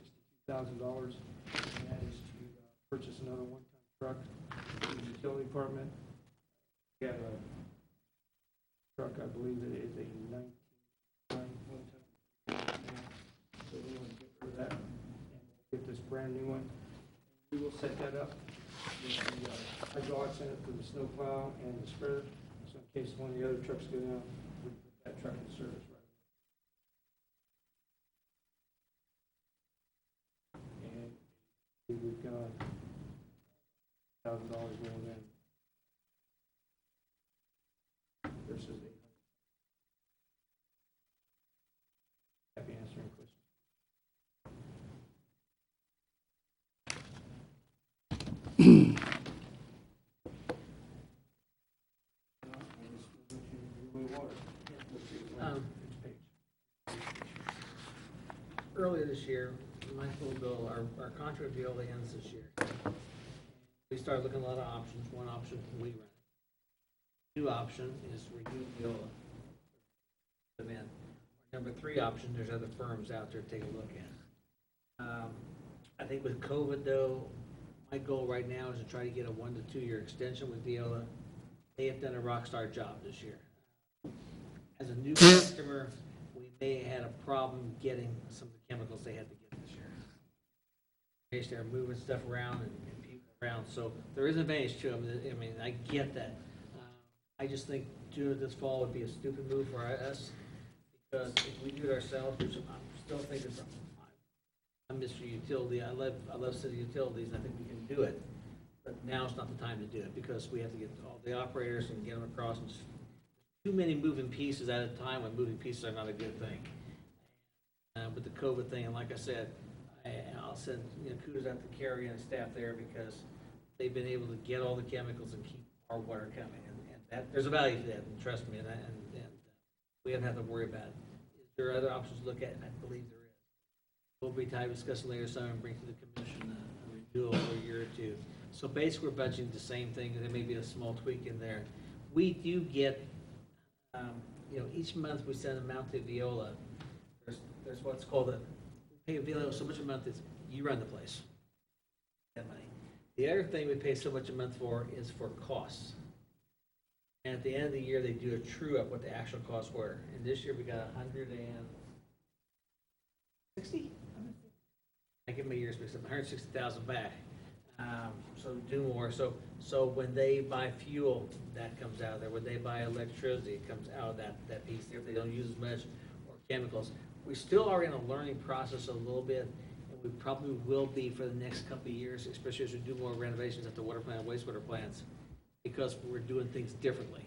$62,000. And that is to purchase another one-ton truck for the utility department. We have a truck, I believe it is a 19 one-ton. So we want to get rid of that and get this brand new one. We will set that up with the hydraulics in it for the snow plow and the spreader. So in case one of the other trucks go down, we put that truck in service right away. And we've got $1,000 going in versus 800. Happy answering questions. Earlier this year, my full bill, our contract bill ends this year. We started looking at a lot of options. One option, we rent it. 2 option is renew bill demand. Number 3 option, there's other firms out there to take a look at. I think with COVID though, My goal right now is to try to get a 1 to 2 year extension with Viola. They have done a rock star job this year. As a new customer, we may have had a problem getting some of the chemicals they had to get this year. They're moving stuff around and people around, so there is an advantage to them. I mean, I get that. I just think doing it this fall would be a stupid move for us, because if we do it ourselves, which I'm still thinking, I'm Mr. Utility, I love city utilities, and I think we can do it, but now is not the time to do it, because we have to get all the operators and get them across, and just too many moving pieces at a time, when moving pieces are not a good thing. With the COVID thing, and like I said, I'll send, kudos out to Carrie and staff there, because they've been able to get all the chemicals and keep our water coming, and that, there's a value to that, and trust me, and we haven't had to worry about it. Is there other options to look at? I believe there is. We'll be time discussing later summer and bring to the commission a renewal for a year or two. So basically, we're budgeting the same thing. There may be a small tweak in there. We do get, each month we send them out to Viola. There's what's called we pay Viola so much a month is you run the place. That money. The other thing we pay so much a month for is for costs. And at the end of the year, they do a true up what the actual costs were. And this year we got 160. I give my years mixed up. 160,000 back. So do more. So when they buy fuel, that comes out of there. When they buy electricity, it comes out of that piece there. If they don't use as much, or chemicals, we still are in a learning process a little bit, and we probably will be for the next couple of years, especially as we do more renovations at the water plant, wastewater plants, because we're doing things differently.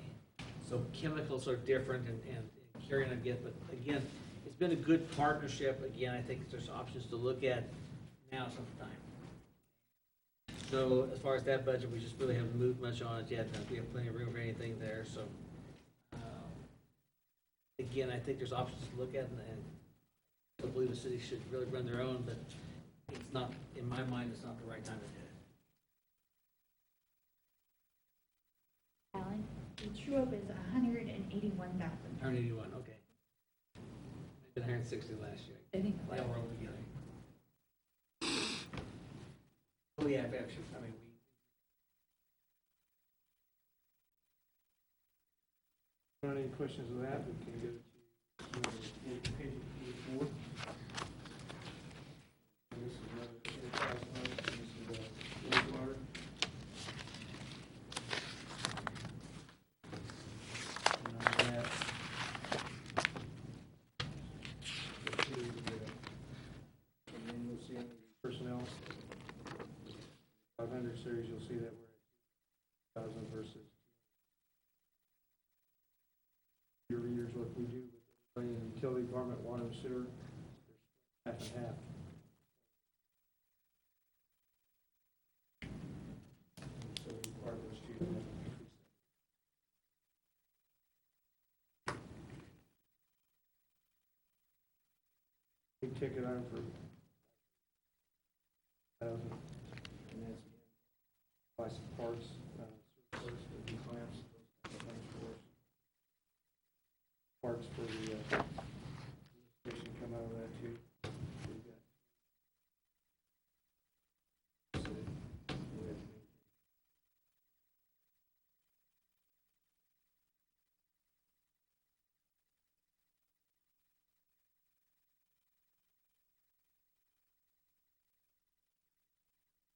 So chemicals are different, and carrying on get, but again, it's been a good partnership. Again, I think there's options to look at. Now is not the time. So as far as that budget, we just really haven't moved much on it yet. We have plenty of room for anything there, so. Again, I think there's options to look at, and I believe the city should really run their own, but it's not, in my mind, it's not the right time to do it. Alan, the true up is 181,000. 181, okay. Been 160 last year. I think They all rolled together. Oh, yeah, actually, I mean, Not any questions of that, we can go to page 84. And this is another enterprise fund, and this is wastewater. And on that, and then you'll see under personnel, 500 series, you'll see that we're at 2,000 versus years what we do with the utility department, water and sewer, there's half and half. So we require those two to increase that. Big ticket item for 1,000, and that's buy some parts, first, the clamps, those things for us. Parts for the station come out of that too. We've got.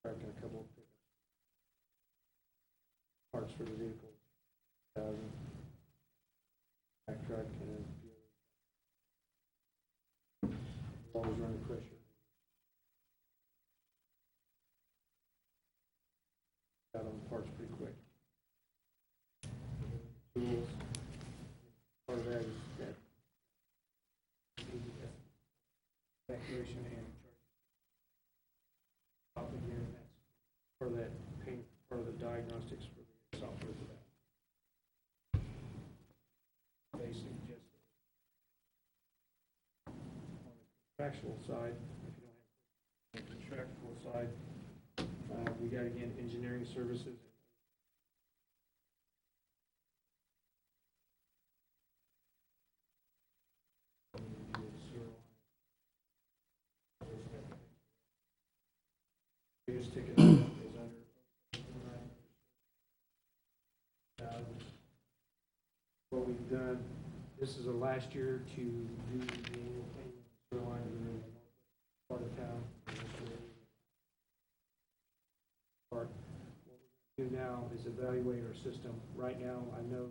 Truck and a couple of pickups. Parts for the vehicle, 1,000. Back truck and a few other. Always running pressure. Got on parts pretty quick. Tools. Part of that is that evacuation and charge. Again, that's part of that paint, part of the diagnostics for the software for that. Basically, just on the contractual side, if you don't have the contractual side, we got again engineering services. Biggest ticket item is under we've done, this is the last year to do the annual payment sewer line in the northwest part of town. Part. What we're going to do now is evaluate our system. Right now, I know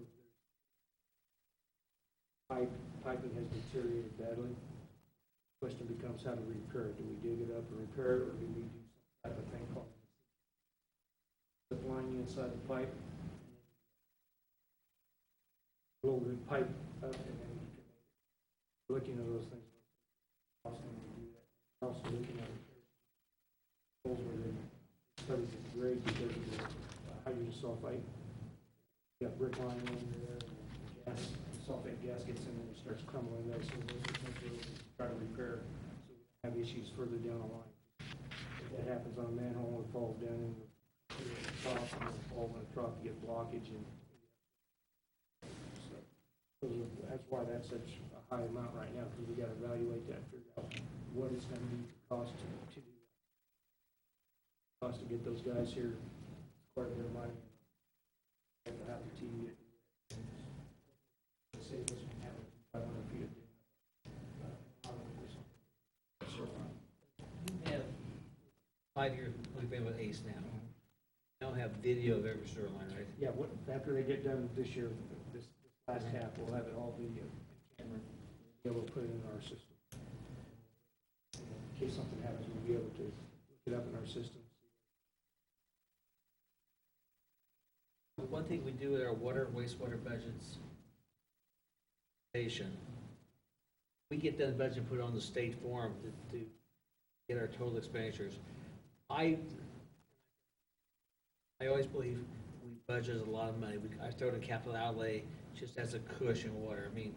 piping has deteriorated badly. Question becomes how to repair it. Do we dig it up and repair it, or do we do some type of thing called zip lining inside the pipe? Blow the pipe up, and then you can looking at those things. Also, we do that. Also looking at holes where they studies the grade because of the hydrogen sulfide. You got brick line in there, and gas, sulfate gas gets in there and starts crumbling there. So those are things we're trying to repair. So we have issues further down the line. If that happens on a manhole, it falls down in the top, and it falls in the trough, you get blockage, and that's why that's such a high amount right now, because we got to evaluate that, figure out what it's going to be cost to do that. Cost to get those guys here, quite a bit of money. And to have the TV. Save us from having 500 feet of You have 5 years, we've been with ACE now. You now have video of every sewer line, right? Yeah, after they get done this year, this last half, we'll have it all video and camera, be able to put it in our system. In case something happens, we'll be able to look it up in our system. One thing we do with our water and wastewater budgets, we get that budget put on the state form to get our total expenditures. I always believe we budget a lot of money. I throw it in capital outlay just as a cushion water. I mean,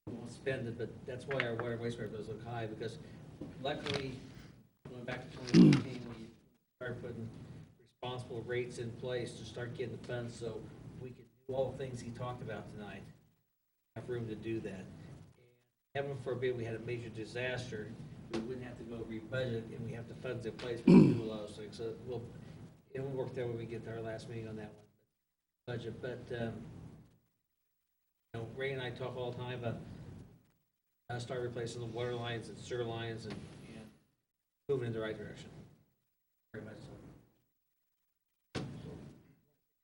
we won't spend it, but that's why our water and wastewater bills look high, because luckily, going back to 2015, we started putting responsible rates in place to start getting the funds so we could do all the things he talked about tonight. Have room to do that. And heaven forbid we had a major disaster, we wouldn't have to go rebudget, and we have the funds in place to do a lot of things. So it'll work there when we get to our last meeting on that one budget. But you know, Ray and I talk all the time about start replacing the water lines and sewer lines and moving in the right direction. Very much so.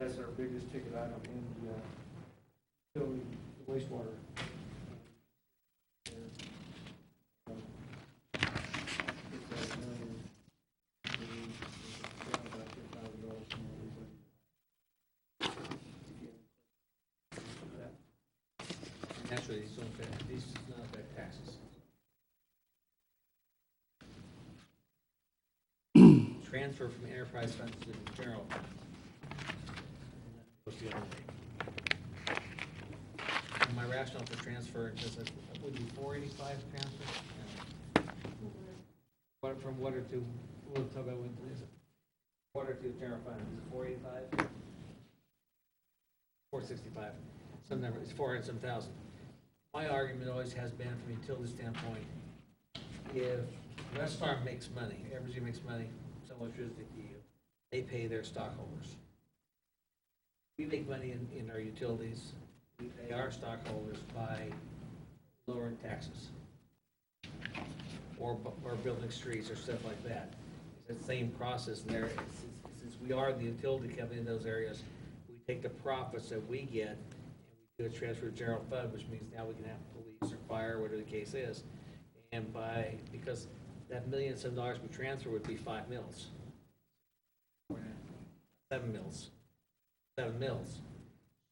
That's our biggest ticket item in the wastewater. Naturally, these don't affect taxes. Transfer from enterprise funds to the general fund. And that goes the other way. And my rationale for transfer, because it would be 485 transfer? What, from water to, we'll talk about when, is it water to the general fund, is it 485? 465, some number, it's 400-some-thousand. My argument always has been, from a utility standpoint, if West Farm makes money, Evergy makes money, so much as they pay their stockholders. We make money in our utilities, we pay our stockholders by lowering taxes or building streets or stuff like that. It's the same process there. Since we are the utility company in those areas, we take the profits that we get and we do a transfer to general fund, which means now we can have police or fire, whatever the case is. And because that $1 million some dollars we transfer would be 5 mills. 7 mills. 7 mills.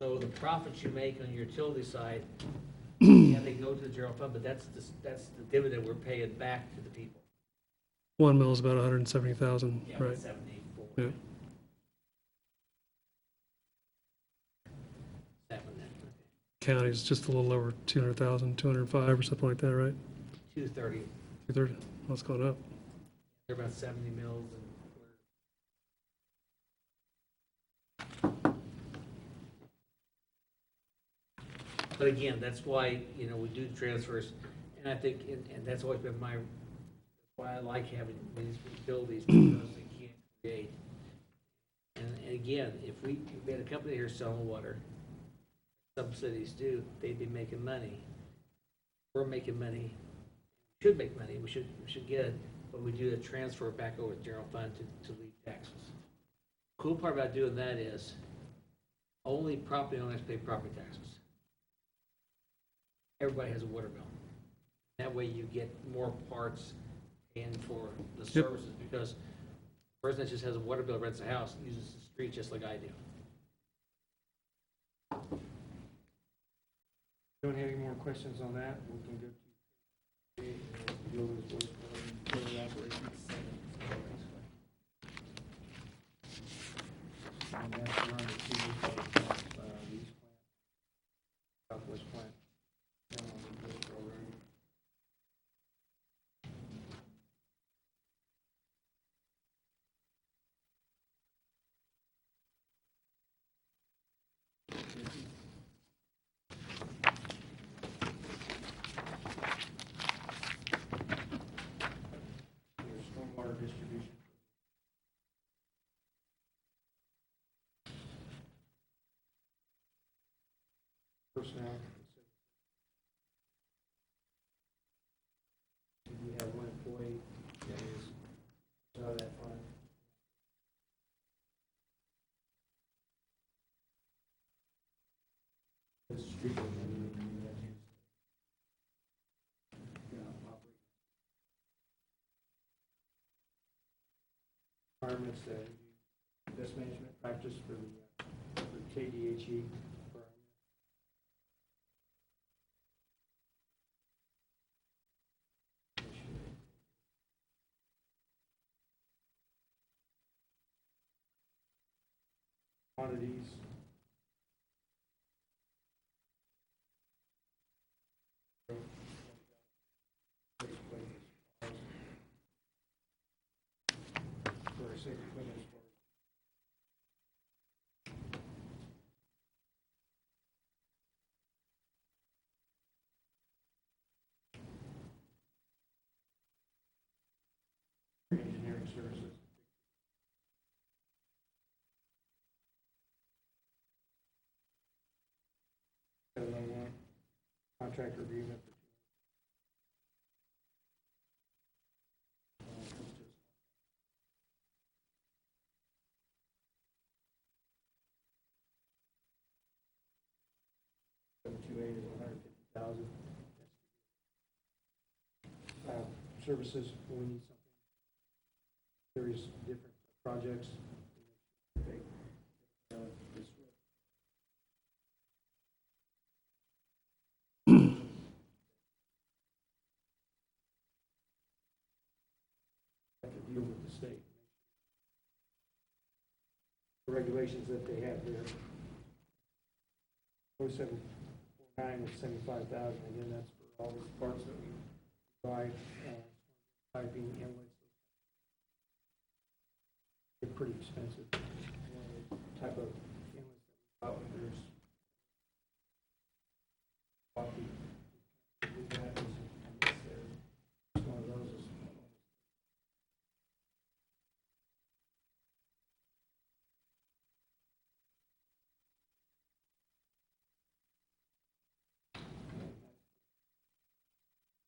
So the profits you make on your utility side, yeah, they go to the general fund, but that's the dividend we're paying back to the people. 1 mil is about 170,000, Yeah, right? 74. Yeah. County's just a little over 200,000, 205 or something like that, right? 230. 230, well, it's going up. They're about 70 mills, and but again, that's why, you know, we do transfers, and I think, and that's always been why I like having these utilities, because they can't create. And again, if we had a company here selling water, some cities do, they'd be making money. We're making money, should make money, we should get it, but we do the transfer back over to general fund to leave taxes. Cool part about doing that is only property owners pay property taxes. Everybody has a water bill. That way you get more parts and for the services, because the person that just has a water bill, rents a house, uses the street just like I do. Don't have any more questions on that, we can go to deal with wastewater operations. And that's around the two east plant, southwest plant. Down on the Bristol Road. There's stormwater distribution. Personnel. We have one employee that is out of that fund. This street. Requirements that best management practice for the KDHE. Quantities. For safe equipment. Engineering services. Contract agreement. $728 is $150,000. Services, we need something. Various different projects. Have to deal with the state. The regulations that they have there. 0749 is 75,000, and then that's for all these parts that we buy, piping, inlets. They're pretty expensive. Type of inlets that we buy, there's coffee. One of those is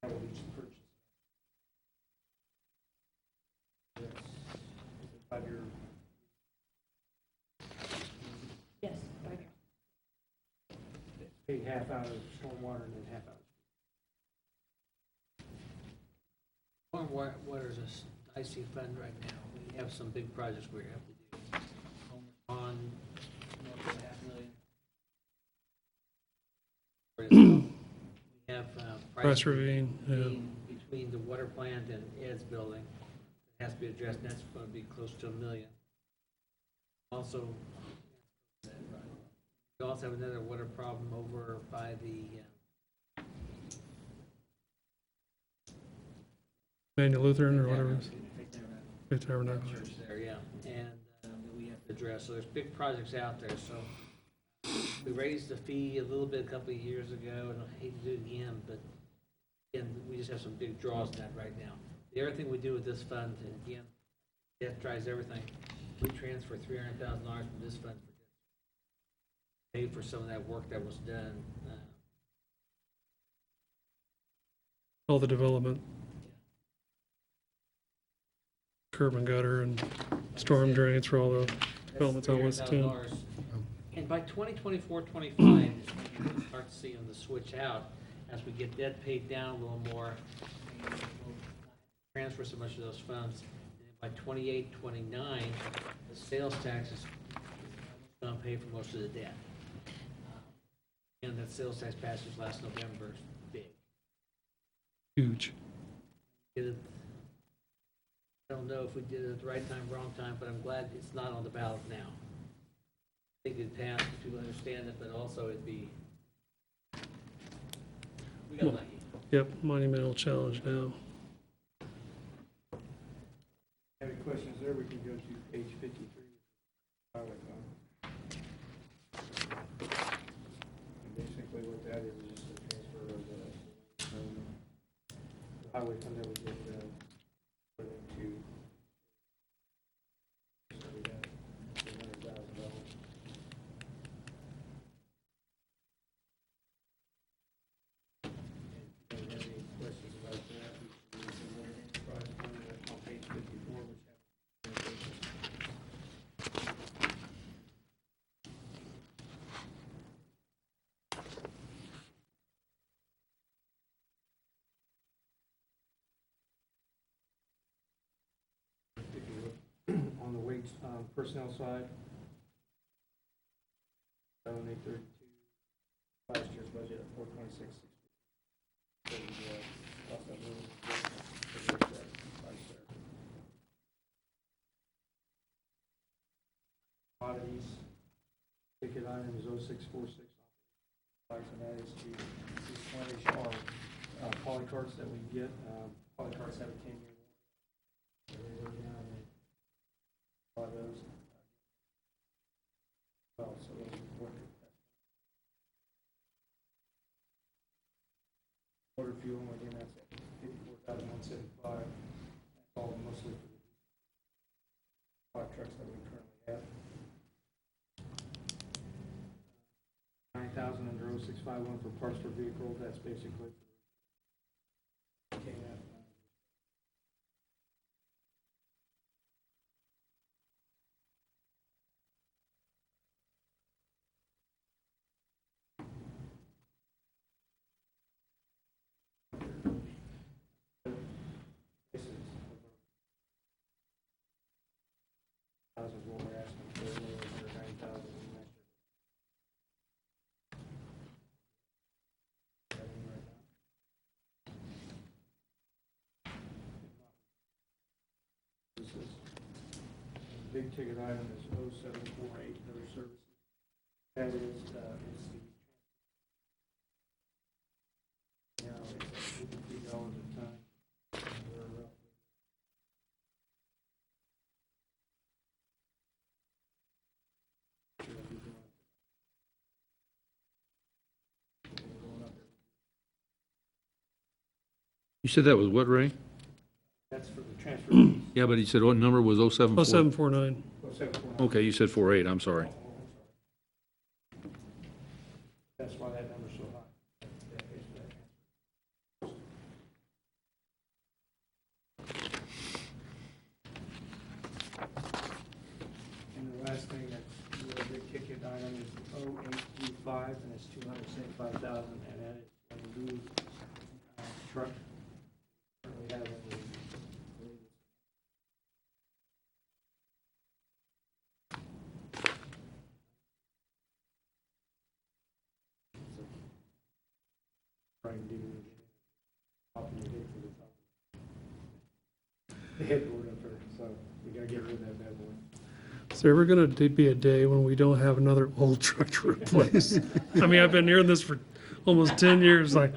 that will be purchased. Yes. It's a 5-year. Yes, right here. Pay half out of stormwater and then half out. Stormwater is a dicey fund right now. We have some big projects we have to do. On north of $500,000. We have Price ravine, yeah. between the water plant and Ed's building. It has to be addressed, and that's going to be close to $1 million. Also, we also have another water problem over by the Manuel Lutheran or whatever it is. Big Tabernacle. church there, yeah, and that we have to address. So there's big projects out there, so we raised the fee a little bit a couple of years ago, and I hate to do it again, but again, we just have some big draws in that right now. The other thing we do with this fund, and again, death drives everything, we transfer $300,000 from this fund pay for some of that work that was done. All the development. Curb and gutter and storm drains for all the developments out west of town. $300,000. And by 2024, 25, is when you start seeing the switch out, as we get debt paid down a little more, and we'll transfer so much of those funds. And by 28, 29, the sales tax is going to pay for most of the debt. And that sales tax passage last November is big. Huge. Did it, I don't know if we did it at the right time, wrong time, but I'm glad it's not on the ballot now. I think it'd pass, people understand it, but also it'd be, we got lucky. Yep, monumental challenge now. Any questions there, we can go to page 53. Highway fund. And basically what that is just a transfer of the highway fund that we did, put into. So we got $200,000. If you have any questions about that, we can use the Water Enterprise Fund that's on page 54, which if you look on the wage, personnel side, 7,832, last year's budget at 426. Commodities, ticket item is 0646, and that is to replenish our polycarts that we get. Polycarts have a 10-year warranty. So they go down and buy those. Well, so those are working. Water fuel, again, that's at 54,175. That's all mostly for the 5 trucks that we currently have. 9,000 under 0651 for parts per vehicle. That's basically for is what we're asking for, a little over 9,000 next year. Big ticket item is 0748, other services. That is, it's the, now it's at $53 a ton. We're roughly You said that was what, Ray? that's for the transfer. Yeah, but he said what number was 074? 0749. 0749. Okay, you said 48, I'm sorry. That's why that number's so high. That pays for that transfer. And the last thing that's a really big ticket item is 0835, and it's 275,000, and that is when we truck. We have a trying to do top of your head for the top. The headboard up there, so we gotta get rid of that bad boy. Is there ever going to be a day when we don't have another old truck to replace? I mean, I've been hearing this for almost 10 years, like,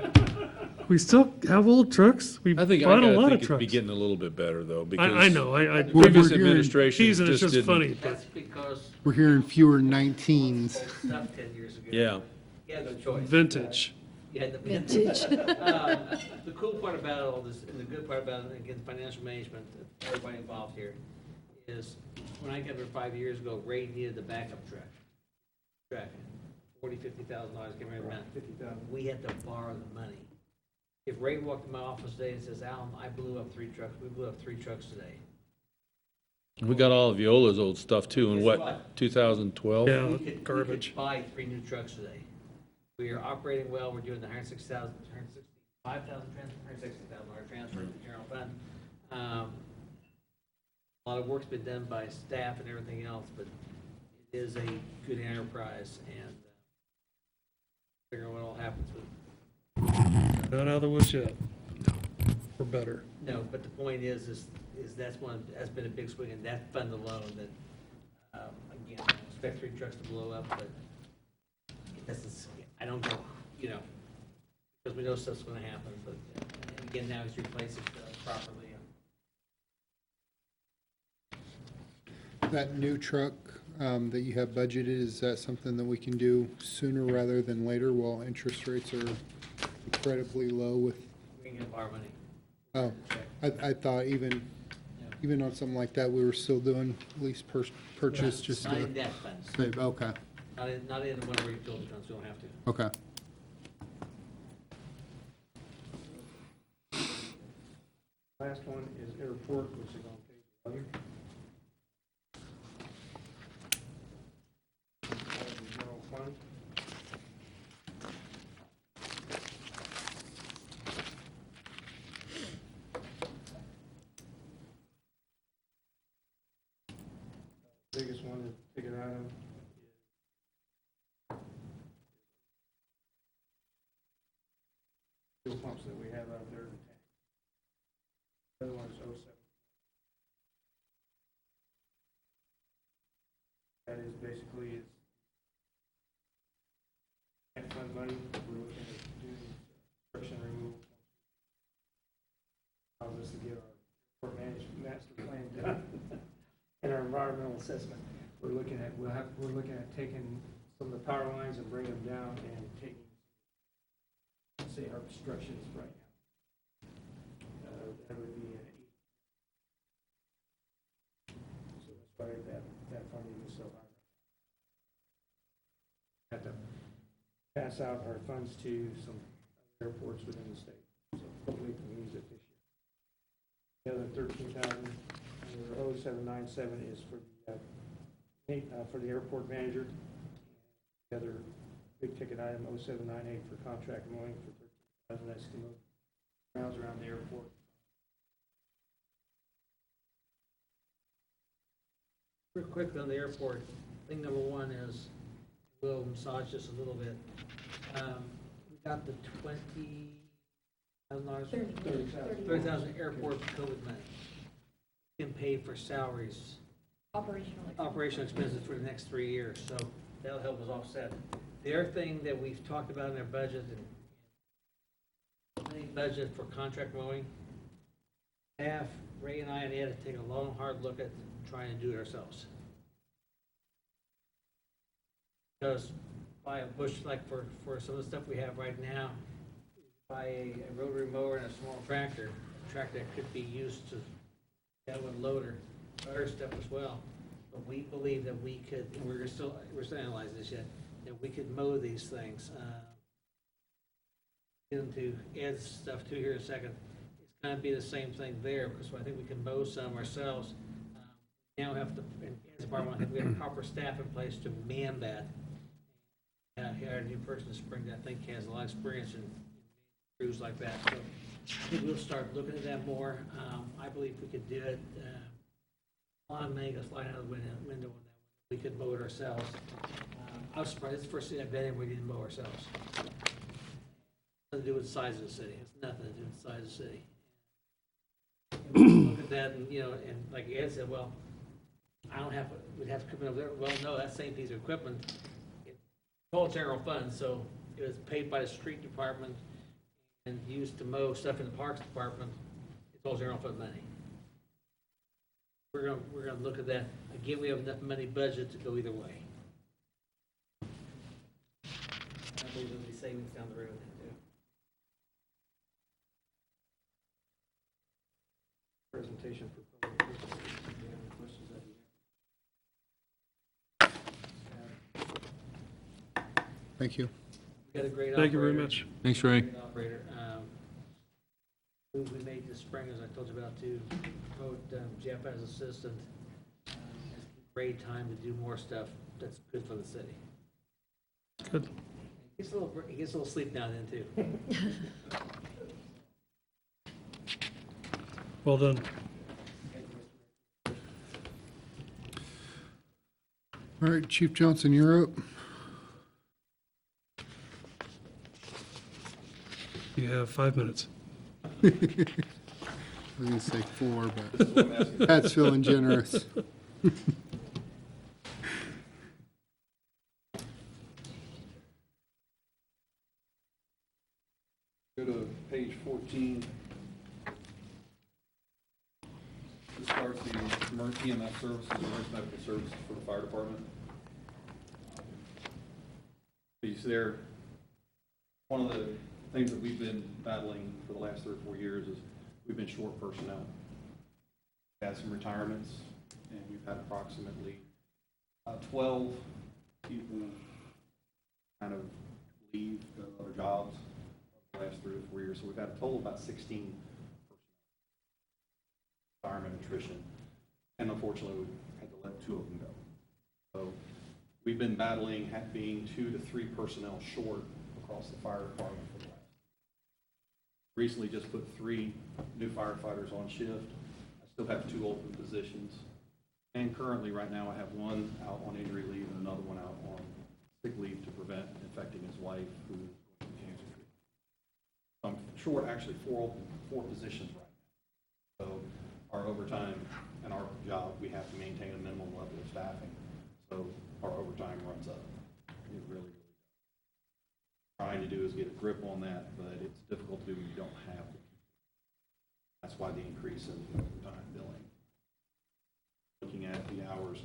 we still have old trucks? We I think, bought a I lot think of it's trucks. getting a little bit better, though, because. I know, Previous hearing- administration teasing, it's just didn't- funny, but That's because We're hearing fewer 19s. old stuff 10 years ago. Yeah. You had no choice. vintage. You had the vintage. The cool part about all this, and the good part about it, again, financial management, everybody involved here, is when I got here 5 years ago, Ray needed a backup truck. $50,000, I can't remember. Around 50,000. We had to borrow the money. If Ray walked in my office today and says, Alan, I blew up 3 trucks, we blew up 3 trucks today. We got all of Viola's old stuff too, in Guess what, what? 2012? Yeah, We could garbage. buy 3 new trucks today. We are operating well, we're doing the $165,000 transfer to the general fund. A lot of work's been done by staff and everything else, but it is a good enterprise, and figure what all happens with. Not out of the woods yet. We're better. No, but the point is that's been a big swing in that fund alone, that, again, I don't expect 3 trucks to blow up, but I don't know, because we know stuff's gonna happen, but, and again, now he's replacing it properly. That new truck that you have budgeted, is that something that we can do sooner rather than later while interest rates are incredibly low with, We can get borrow money. oh, I thought even on something like that, we were still doing lease purchase just Not in to that fund, save, okay, not in one of our utility funds, we don't have to. okay. Last one is airport, which is on page 11. The general fund. Biggest one, the ticket item, is fuel pumps that we have out there in the tank. The other one is 07. That is basically is grant fund money. We're looking at doing construction removal. Allows us to get our airport management master plan done and our environmental assessment. We're looking at taking some of the power lines and bringing them down and taking, say, our obstructions right now. That would be an 8. So that's why that funding is so high. Have to pass out our funds to some airports within the state. So hopefully we can use it this year. The other 13,000 or 0797 is for the airport manager. The other big ticket item 0798 for contract mowing for 13,000. That's to mow grounds around the airport. Real quick on the airport, thing number 1 is, we'll massage this a little bit. We got the $20,000, 30,000 airport COVID money. Can pay for salaries, operational expenses for the next 3 years, so that'll help us offset. The other thing that we've talked about in our budget, and any budget for contract mowing, Ray and I had to take a long, hard look at trying to do it ourselves. Because buy a bush, like for some of the stuff we have right now, buy a rotary mower and a small tractor that could be used to, that would loader, other stuff as well. But we believe that we could, and we're still analyzing this yet, that we could mow these things. Get them to add stuff to here in a second. It's going to be the same thing there, because I think we can mow some ourselves. Now have to, as a department, I think we have proper staff in place to man that. He hired a new person this spring that I think has a lot of experience in crews like that. So I think we'll start looking at that more. I believe we could do it. A lot of money goes flying out of the window on that one. We could mow it ourselves. I was surprised. It's the first city I've been in we didn't mow ourselves. Nothing to do with the size of the city. It's nothing to do with the size of the city. And we look at that, and and like Ed said, well, we'd have equipment over there. Well, no, that same piece of equipment, it's all general fund, so it was paid by the street department and used to mow stuff in the parks department. It's all general fund money. We're gonna look at that. Again, we have enough money budget to go either way. I believe there'll be savings down the road too. Presentation for public purposes. If you have any questions, that'd be Thank you. We got a great operator. Thank you very much. Thanks, Ray. Great operator. Move we made this spring, as I told you about, to promote Jeff as assistant. Great time to do more stuff that's good for the city. Good. He gets a little sleep now and then, too. Well done. All right, Chief Johnson, you're up. You have 5 minutes. I was gonna say 4, but Pat's feeling generous. Go to page 14. This starts the emergency EMS services, emergency medical services for the fire department. So you see there, one of the things that we've been battling for the last 3 or 4 years is we've been short personnel. We've had some retirements, and we've had approximately 12 people kind of leave, go to other jobs over the last 3 or 4 years. So we've had a total of about 16 retirement, attrition, and unfortunately, we had to let 2 of them go. So we've been battling being 2 to 3 personnel short across the fire department for the last. Recently just put 3 new firefighters on shift. I still have 2 open positions. And currently, right now, I have 1 out on injury leave and another one out on sick leave to prevent infecting his wife, who is going through cancer treatment. I'm short actually 4 positions right now. So our overtime and our job, we have to maintain a minimum level of staffing. So our overtime runs up. It really trying to do is get a grip on that, but it's difficult to do when you don't have it. That's why the increase in the overtime billing. Looking at the hours,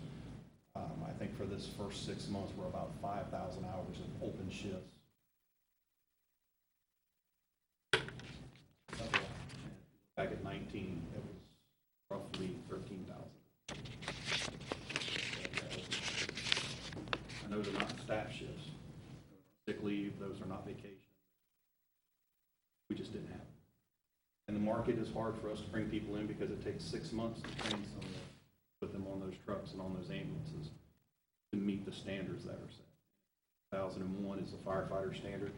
I think for this first 6 months, we're about 5,000 hours of open shifts. Back at 19, it was roughly 13,000. I know they're not staff shifts. Sick leave, those are not vacation. We just didn't have it. And the market is hard for us to bring people in because it takes 6 months to train someone, put them on those trucks and on those ambulances to meet the standards that are set. 2001 is the firefighter standard.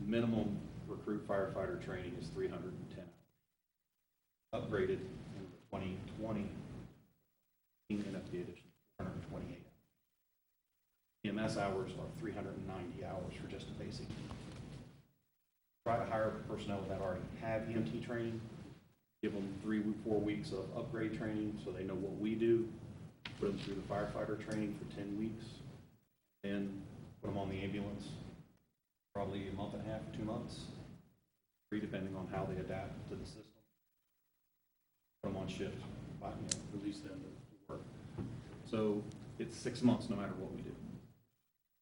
Minimum recruit firefighter training is 310 hours. Upgraded in 2020, NFPA edition, 428. EMS hours are 390 hours for just a basic. Try to hire personnel that already have EMT training, give them 3 or 4 weeks of upgrade training so they know what we do, put them through the firefighter training for 10 weeks, and put them on the ambulance probably a month and a half, 2 months, depending on how they adapt to the system. Put them on shift, release them to work. So it's 6 months no matter what we do.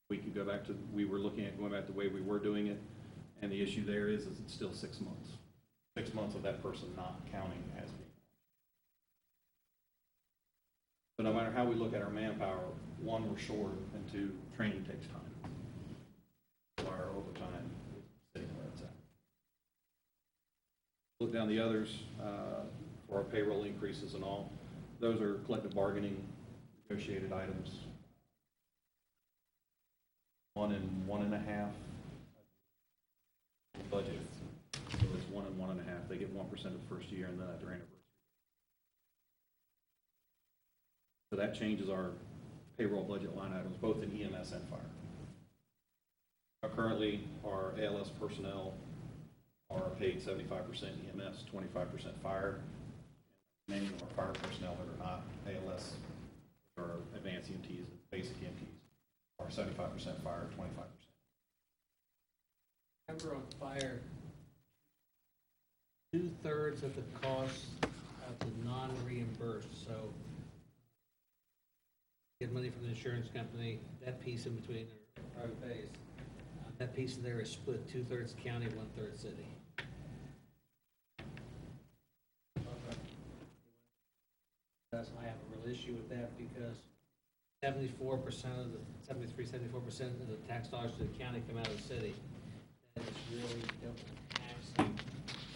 We could go back to, we were looking at going back to the way we were doing it, and the issue there is it's still 6 months. 6 months of that person not counting as being. So no matter how we look at our manpower, 1, we're short, and 2, training takes time. So our overtime is sitting where it's at. Look down the others for our payroll increases and all. Those are collective bargaining negotiated items. 1 and 1.5 budget. So it's 1 and 1.5. They get 1% of the first year, and then at their anniversary. So that changes our payroll budget line items, both in EMS and fire. Currently, our ALS personnel are paid 75% EMS, 25% fire. Many of our fire personnel that are not ALS or advanced EMTs and basic EMTs are 75% fire, 25%. Remember on fire, 2/3 of the costs are the non-reimbursed, so get money from the insurance company, that piece in between are private pays. That piece in there is split 2/3 county, 1/3 city. I have a real issue with that because 74% of the, 74% of the tax dollars to the county come out of the city. That is really double taxing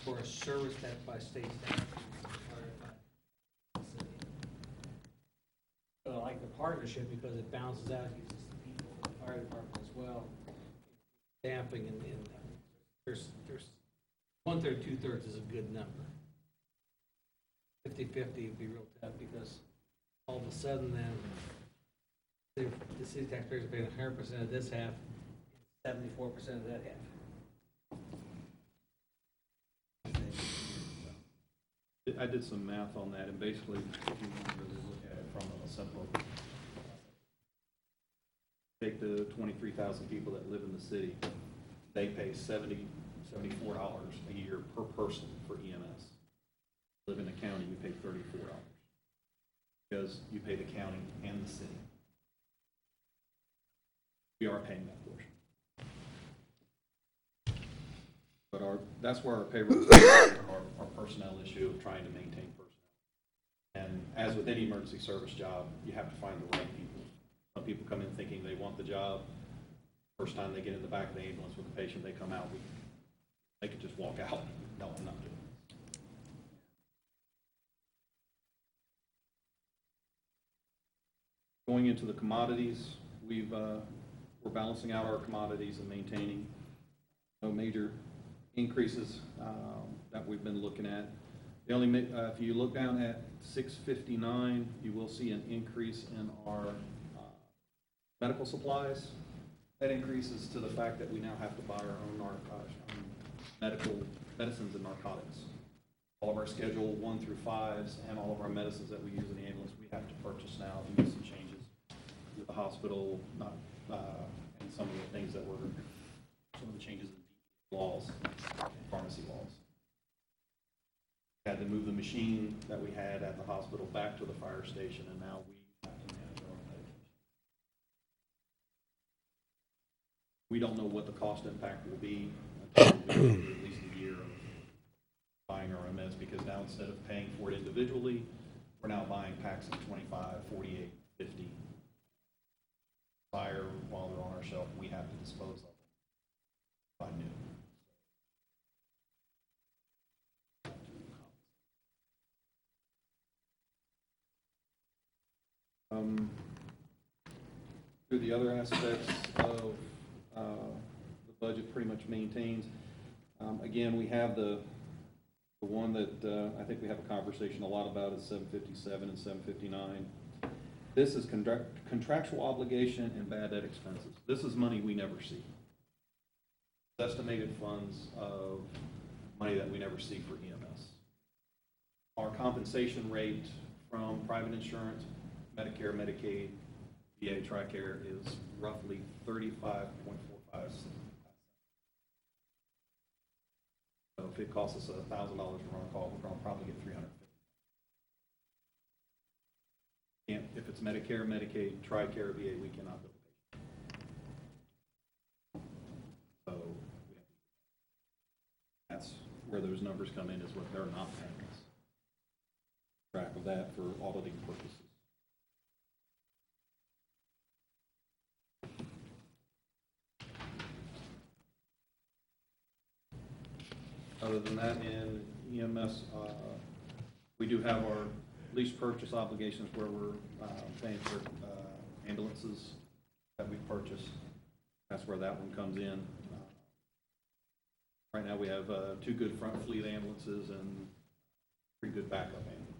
for a service that by state statute is required by the city. But I like the partnership because it balances out, uses the people in the fire department as well. Staffing and there's 1/3, 2/3 is a good number. 50-50 would be real tough because all of a sudden then the city taxpayers are paying 100% of this half, 74% of that half. I did some math on that, and basically, if you want to really look at it from a simple, take the 23,000 people that live in the city, they pay $74 a year per person for EMS. Live in the county, you pay $34 because you pay the county and the city. We are paying that portion. But that's where our payroll, our personnel issue of trying to maintain personnel. And as with any emergency service job, you have to find the right people. Some people come in thinking they want the job. First time they get in the back of the ambulance with the patient, they come out, they could just walk out. No, I'm not doing this. Going into the commodities, we're balancing out our commodities and maintaining. No major increases that we've been looking at. The only, if you look down at 659, you will see an increase in our medical supplies. That increases to the fact that we now have to buy our own medical medicines and narcotics. All of our Schedule 1 through 5s and all of our medicines that we use in the ambulance, we have to purchase now due to some changes with the hospital, and some of the things that were, some of the changes in laws, pharmacy laws. We had to move the machine that we had at the hospital back to the fire station, and now we have to manage our own medication. We don't know what the cost impact will be until we go through at least a year of buying our meds, because now instead of paying for it individually, we're now buying packs of 25, 48, 50. Fire, while they're on our shelf, we have to dispose of them by new. Through the other aspects of the budget pretty much maintains. Again, we have the one that I think we have a conversation a lot about is 757 and 759. This is contractual obligation and bad debt expenses. This is money we never see. Estimated funds of money that we never see for EMS. Our compensation rate from private insurance, Medicare, Medicaid, VA, TRICARE is roughly 35.45 cents. So if it costs us $1,000 to run a call, we're going to probably get $350. And if it's Medicare, Medicaid, TRICARE, VA, we cannot bill the patient. So that's where those numbers come in, is what they're not paying us. Track of that for auditing purposes. Other than that, in EMS, we do have our lease purchase obligations where we're paying for ambulances that we've purchased. That's where that one comes in. Right now we have 2 good front fleet ambulances and 3 good backup ambulances.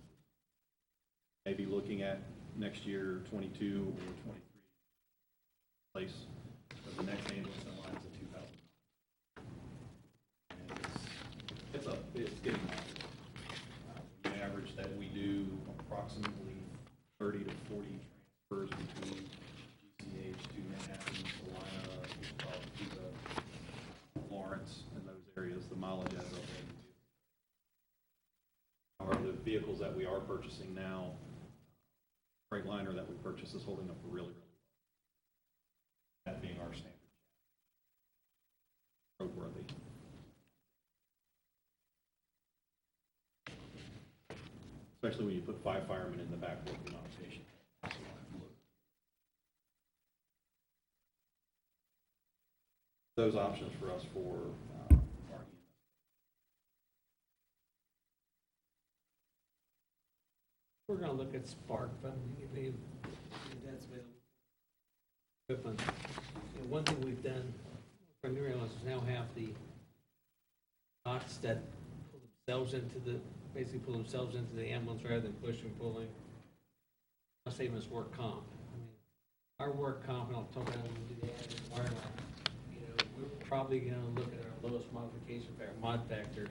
Maybe looking at next year, 22 or 23 place, but the next ambulance in line is a 2000. And it's getting on. The average that we do approximately 30 to 40 transfers between GCH to Manhattan, Salina, Lawrence, and those areas. The mileage adds up. Are the vehicles that we are purchasing now, Freightliner that we purchased is holding up really, really well. That being our standard. Roadworthy. Especially when you put 5 firemen in the back working on a patient. those options for us for our We're gonna look at spark funding, if that's available. Equipment. You know, one thing we've done, for new ambulance, is now have the docs that pull themselves into the, basically pull themselves into the ambulance rather than pushing, pulling. I'll say it's work comp. I mean, our work comp, and I'll talk about when we do the added fire line, you know, we're probably gonna look at our lowest modification factor, mod factor,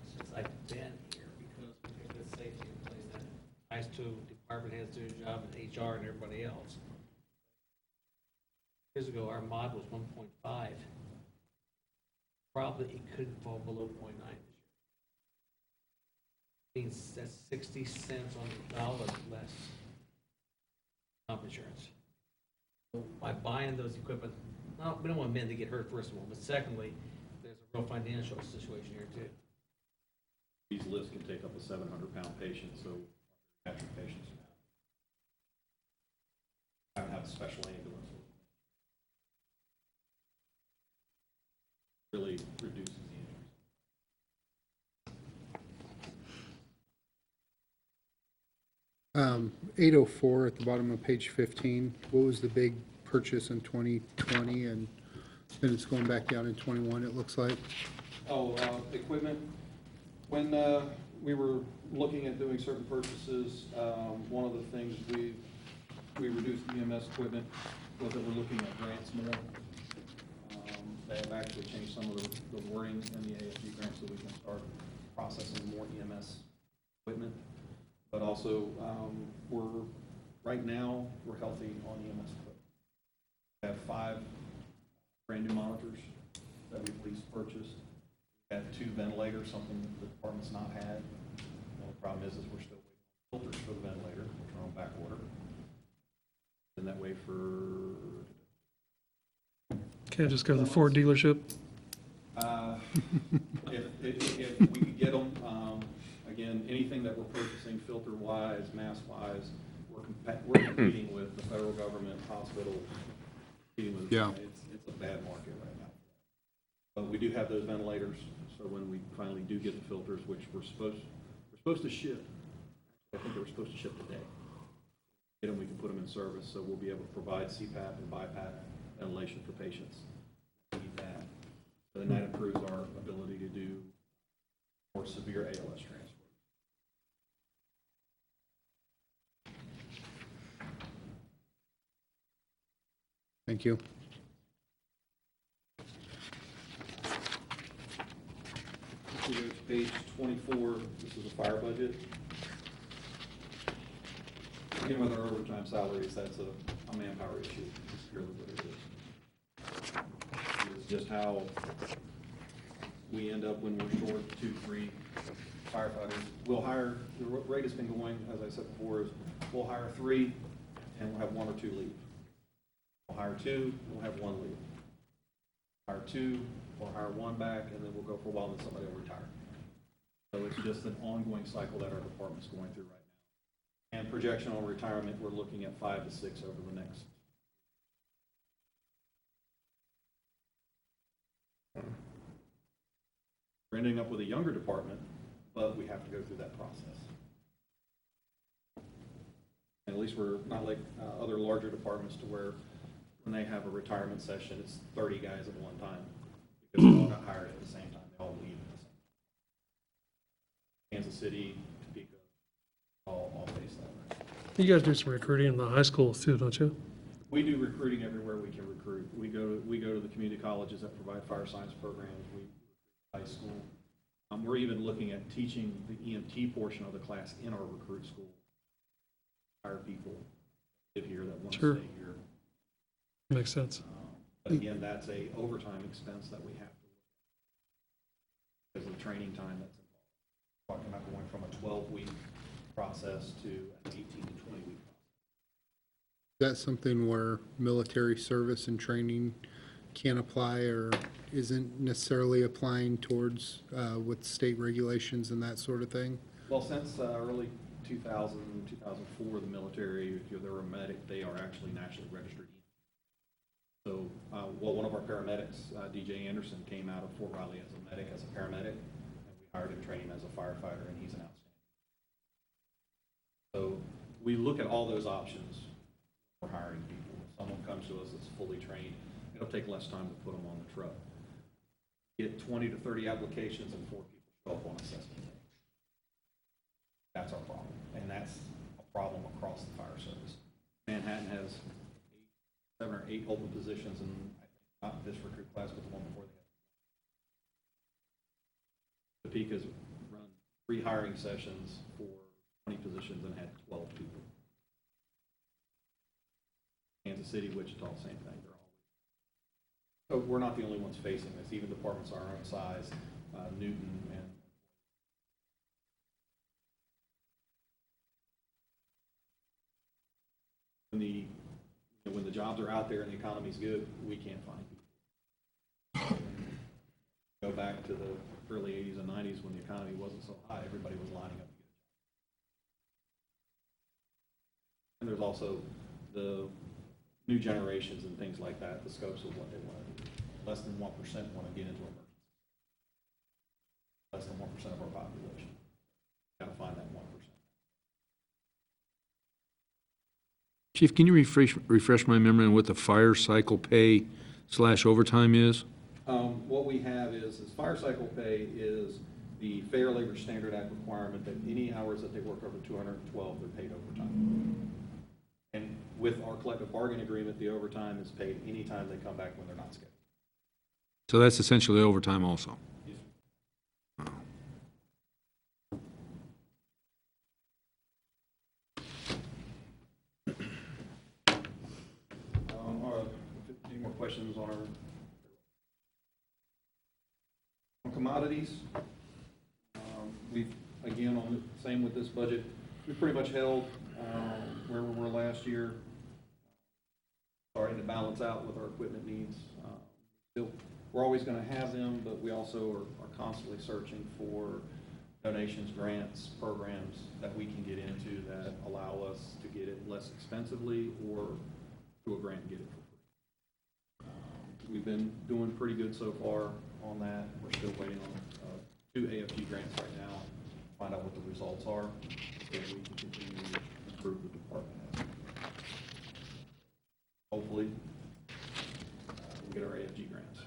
since I've been here, because we think that's safety in place, that ties to department heads doing their job, and HR and everybody else. Years ago, our mod was 1.5. Probably it couldn't fall below 0.9 this year. Means that's 60 cents on the dollar less comp insurance. So by buying those equipment, no, we don't want men to get hurt, first of all, but secondly, there's a real financial situation here too. These lifts can take up a 700-pound patient, so pediatric patients have to have a special ambulance. Really reduces the injuries. 804 at the bottom of page 15, what was the big purchase in 2020, and then it's going back down in 21, it looks like? Oh, equipment. When we were looking at doing certain purchases, one of the things we reduced EMS equipment was that we're looking at grants more. They have actually changed some of the wording in the AFG grant so we can start processing more EMS equipment. But also, right now, we're healthy on EMS equipment. We have 5 brand new monitors that we've leased purchased. We have 2 ventilators, something the department's not had. Well, the problem is we're still waiting on filters for the ventilator, which are on back order. And that way for Can't just go to the Ford dealership. if we could get them, again, anything that we're purchasing filter-wise, mask-wise, we're competing with the federal government, hospitals, competing with, Yeah. it's a bad market right now. But we do have those ventilators, so when we finally do get the filters, which we're supposed to ship, I think they were supposed to ship today. Get them, we can put them in service, so we'll be able to provide CPAP and BiPAP ventilation for patients. We need that. So then that improves our ability to do more severe ALS transfer. Thank you. If we go to page 24, this is a fire budget. Again, with our overtime salaries, that's a manpower issue. It's purely what it is. It's just how we end up when we're short 2, 3 firefighters. We'll hire, the rate has been going, as I said before, is we'll hire 3 and we'll have 1 or 2 leave. We'll hire 2, we'll have 1 leave. Hire 2, we'll hire 1 back, and then we'll go for a while, and then somebody will retire. So it's just an ongoing cycle that our department's going through right now. And projection on retirement, we're looking at 5 to 6 over the next. We're ending up with a younger department, but we have to go through that process. And at least we're not like other larger departments to where when they have a retirement session, it's 30 guys at one time because they all got hired at the same time. They all leave at the same time. Kansas City, Topeka, all face that way. You guys do some recruiting in the high schools too, don't you? We do recruiting everywhere we can recruit. We go to the community colleges that provide fire science programs. We high school. We're even looking at teaching the EMT portion of the class in our recruit school. Hire people live here that want to Sure. stay here. Makes sense. But again, that's a overtime expense that we have to look at because of the training time that's involved. Talking about going from a 12-week process to an 18 to 20-week process. Is that something where military service and training can apply or isn't necessarily applying towards with state regulations and that sort of thing? Well, since early 2000, 2004, the military, if they're a medic, they are actually nationally registered. So Well, one of our paramedics, DJ Anderson, came out of Fort Riley as a medic, as a paramedic, and we hired him, trained him as a firefighter, and he's an outstanding. So we look at all those options for hiring people. If someone comes to us that's fully trained, it'll take less time to put them on the truck. Get 20 to 30 applications and 4 people show up on assessment day. That's our problem, and that's a problem across the fire service. Manhattan has 7 or 8 open positions, and I think not this recruit class, but the one before they had. Topeka's run 3 hiring sessions for 20 positions and had 12 people. Kansas City, Wichita, same thing. They're always. So we're not the only ones facing this. Even departments our own size, Newton and when the jobs are out there and the economy's good, we can't find people. Go back to the early 80s and 90s when the economy wasn't so high, everybody was lining up to get a job. And there's also the new generations and things like that, the scopes of what they want to do. Less than 1% want to get into emergency. Less than 1% of our population. Got to find that 1%. Chief, can you refresh my memory on what the fire cycle pay / overtime is? What we have is fire cycle pay is the Fair Labor Standard Act requirement that any hours that they work over 212, they're paid overtime. And with our collective bargaining agreement, the overtime is paid anytime they come back when they're not scheduled. So that's essentially overtime also? Yes. Any more questions on commodities? We've, again, on the same with this budget, we pretty much held where we were last year, starting to balance out with our equipment needs. Still, we're always going to have them, but we also are constantly searching for donations, grants, programs that we can get into that allow us to get it less expensively or through a grant and get it for free. We've been doing pretty good so far on that. We're still waiting on 2 AFG grants right now, find out what the results are, so that we can continue to improve the department. Hopefully, we'll get our AFG grants.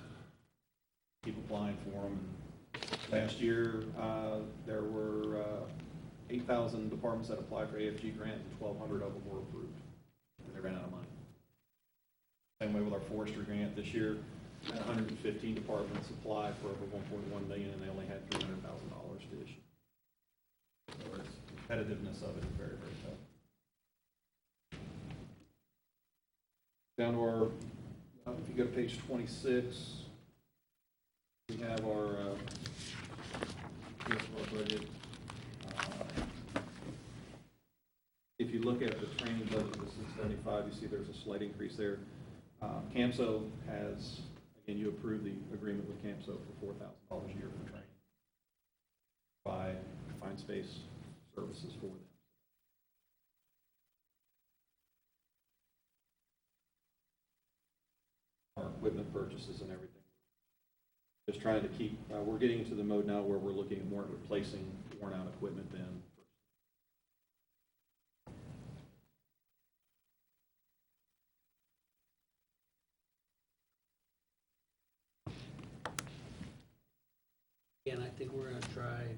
Keep applying for them. Last year, there were 8,000 departments that applied for AFG grant, and 1,200 of them were approved. And they ran out of money. Same way with our forestry grant this year. 115 departments applied for over 1.1 million, and they only had $300,000 to issue. So the competitiveness of it is very, very tough. Down to our, if you go to page 26, we have our budget. If you look at the training budget, the 675, you see there's a slight increase there. CAMSO has, again, you approved the agreement with CAMSO for $4,000 a year for training. By Find Space services for them. Our equipment purchases and everything. Just trying to keep, we're getting into the mode now where we're looking more at replacing worn out equipment than. Again, I think we're going to try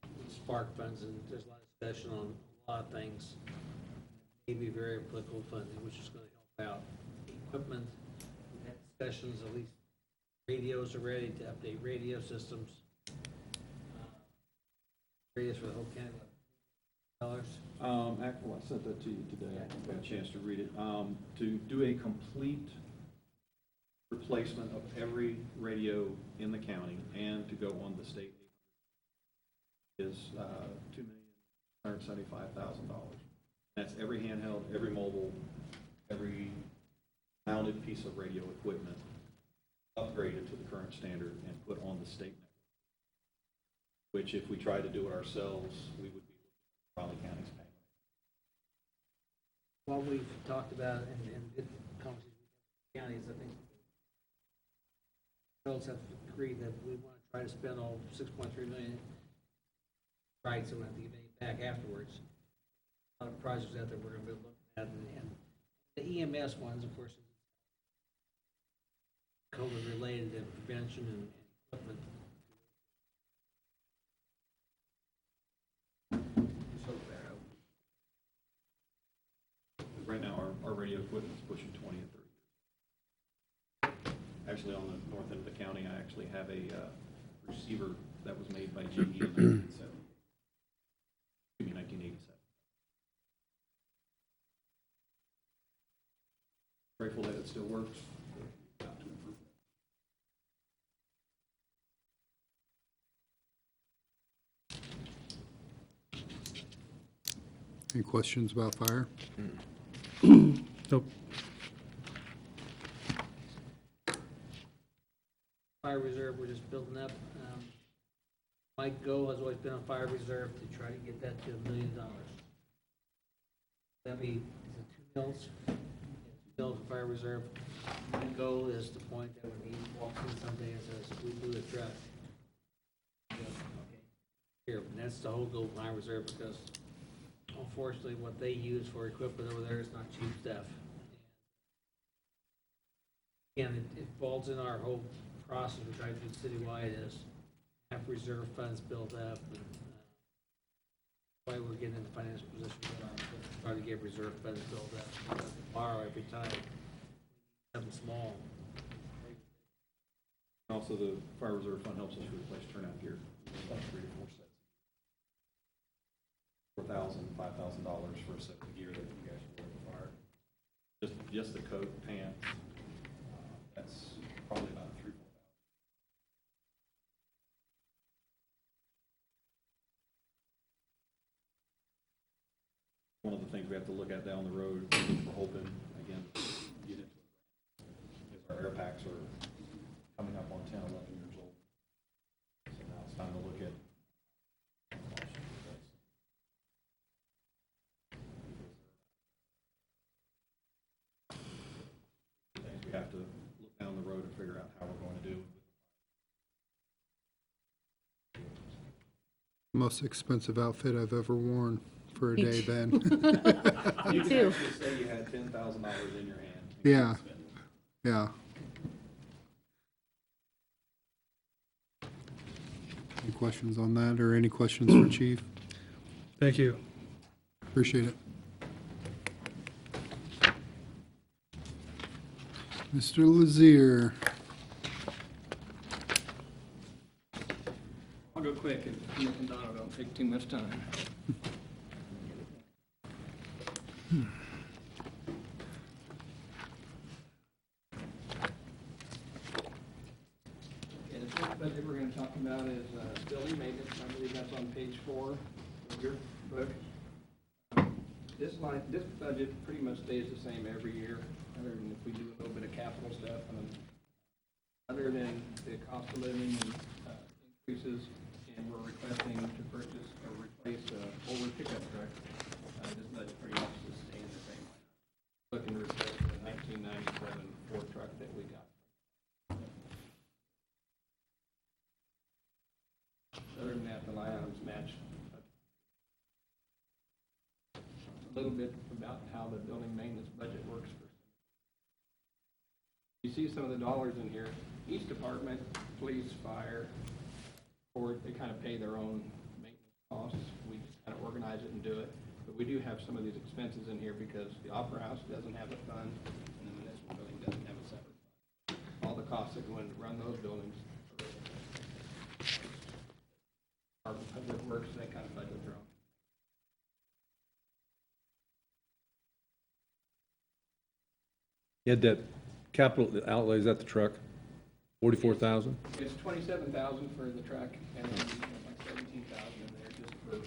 with spark funds, and there's a lot of discussion on a lot of things. Maybe very applicable funding, which is going to help out equipment. We've had discussions, at least radios are ready to update radio systems. Radios for the whole county. Actually, I sent that to you today. I haven't had a chance to read it. To do a complete replacement of every radio in the county and to go on the state is $2,175,000. That's every handheld, every mobile, every mounted piece of radio equipment upgraded to the current standard and put on the state network. Which, if we tried to do it ourselves, we would be Raleigh County's paying. What we've talked about in conversations with counties, I think Bills have agreed that we want to try to spend all 6.3 million. Right, so we have to give any back afterwards. A lot of projects out there we're going to be looking at, and the EMS ones, of course, COVID related and prevention and equipment. Right now, our radio equipment is pushing 20 and 30. Actually, on the north end of the county, I actually have a receiver that was made by GE in 1987. Grateful that it still works. Got to improve that. Any questions about fire? Nope. Fire reserve, we're just building up. My goal has always been on fire reserve to try to get that to $1 million. That'd be, is it 2 mills? Yeah, 2 mills of fire reserve. My goal is the point that when he walks in someday and says, "We blew the truck." Okay. Here, and that's the whole goal of fire reserve, because unfortunately what they use for equipment over there is not cheap stuff. And it falls in our whole process we try to do citywide is have reserve funds built up, and why we're getting in the financial position we are, to try to get reserve funds built up. We have to borrow every time, something small. Also, the fire reserve fund helps us replace turnout gear. About 3 to 4 sets. $4,000, $5,000 for a set of gear that you guys wear for fire. Just the coat, pants. That's probably about 3,000 to 4,000. One of the things we have to look at down the road, which we're hoping, again, get into is our air packs are coming up on 10, 11 years old. So now it's time to look at things we have to look down the road and figure out how we're going to do. Most expensive outfit I've ever worn for a Me day, too. Ben. You Me can too. actually say you had $10,000 in your hand. Yeah. Yeah. Any questions on that, or any questions for Chief? Thank you. Appreciate it. Mr. Lazier. I'll go quick, and Nick and Donna don't take too much time. Okay, the first budget we're going to talk about is building maintenance. I believe that's on page 4 of your book. This budget pretty much stays the same every year, other than if we do a little bit of capital stuff. Other than the cost of living and increases, and we're requesting to purchase or replace a older pickup truck. This budget pretty much is staying the same. Looking to replace the 1997 Ford truck that we got. Other than that, the line items match. A little bit about how the building maintenance budget works. You see some of the dollars in here. Each department, police, fire, or they kind of pay their own maintenance costs. We just kind of organize it and do it. But we do have some of these expenses in here because the Opera House doesn't have a fund, and the municipal building doesn't have a separate fund. All the costs that go in to run those buildings are public works, they kind of budget their own. You had that capital outlay, is that the truck? 44,000? It's 27,000 for the truck, and then like 17,000 in there just for, an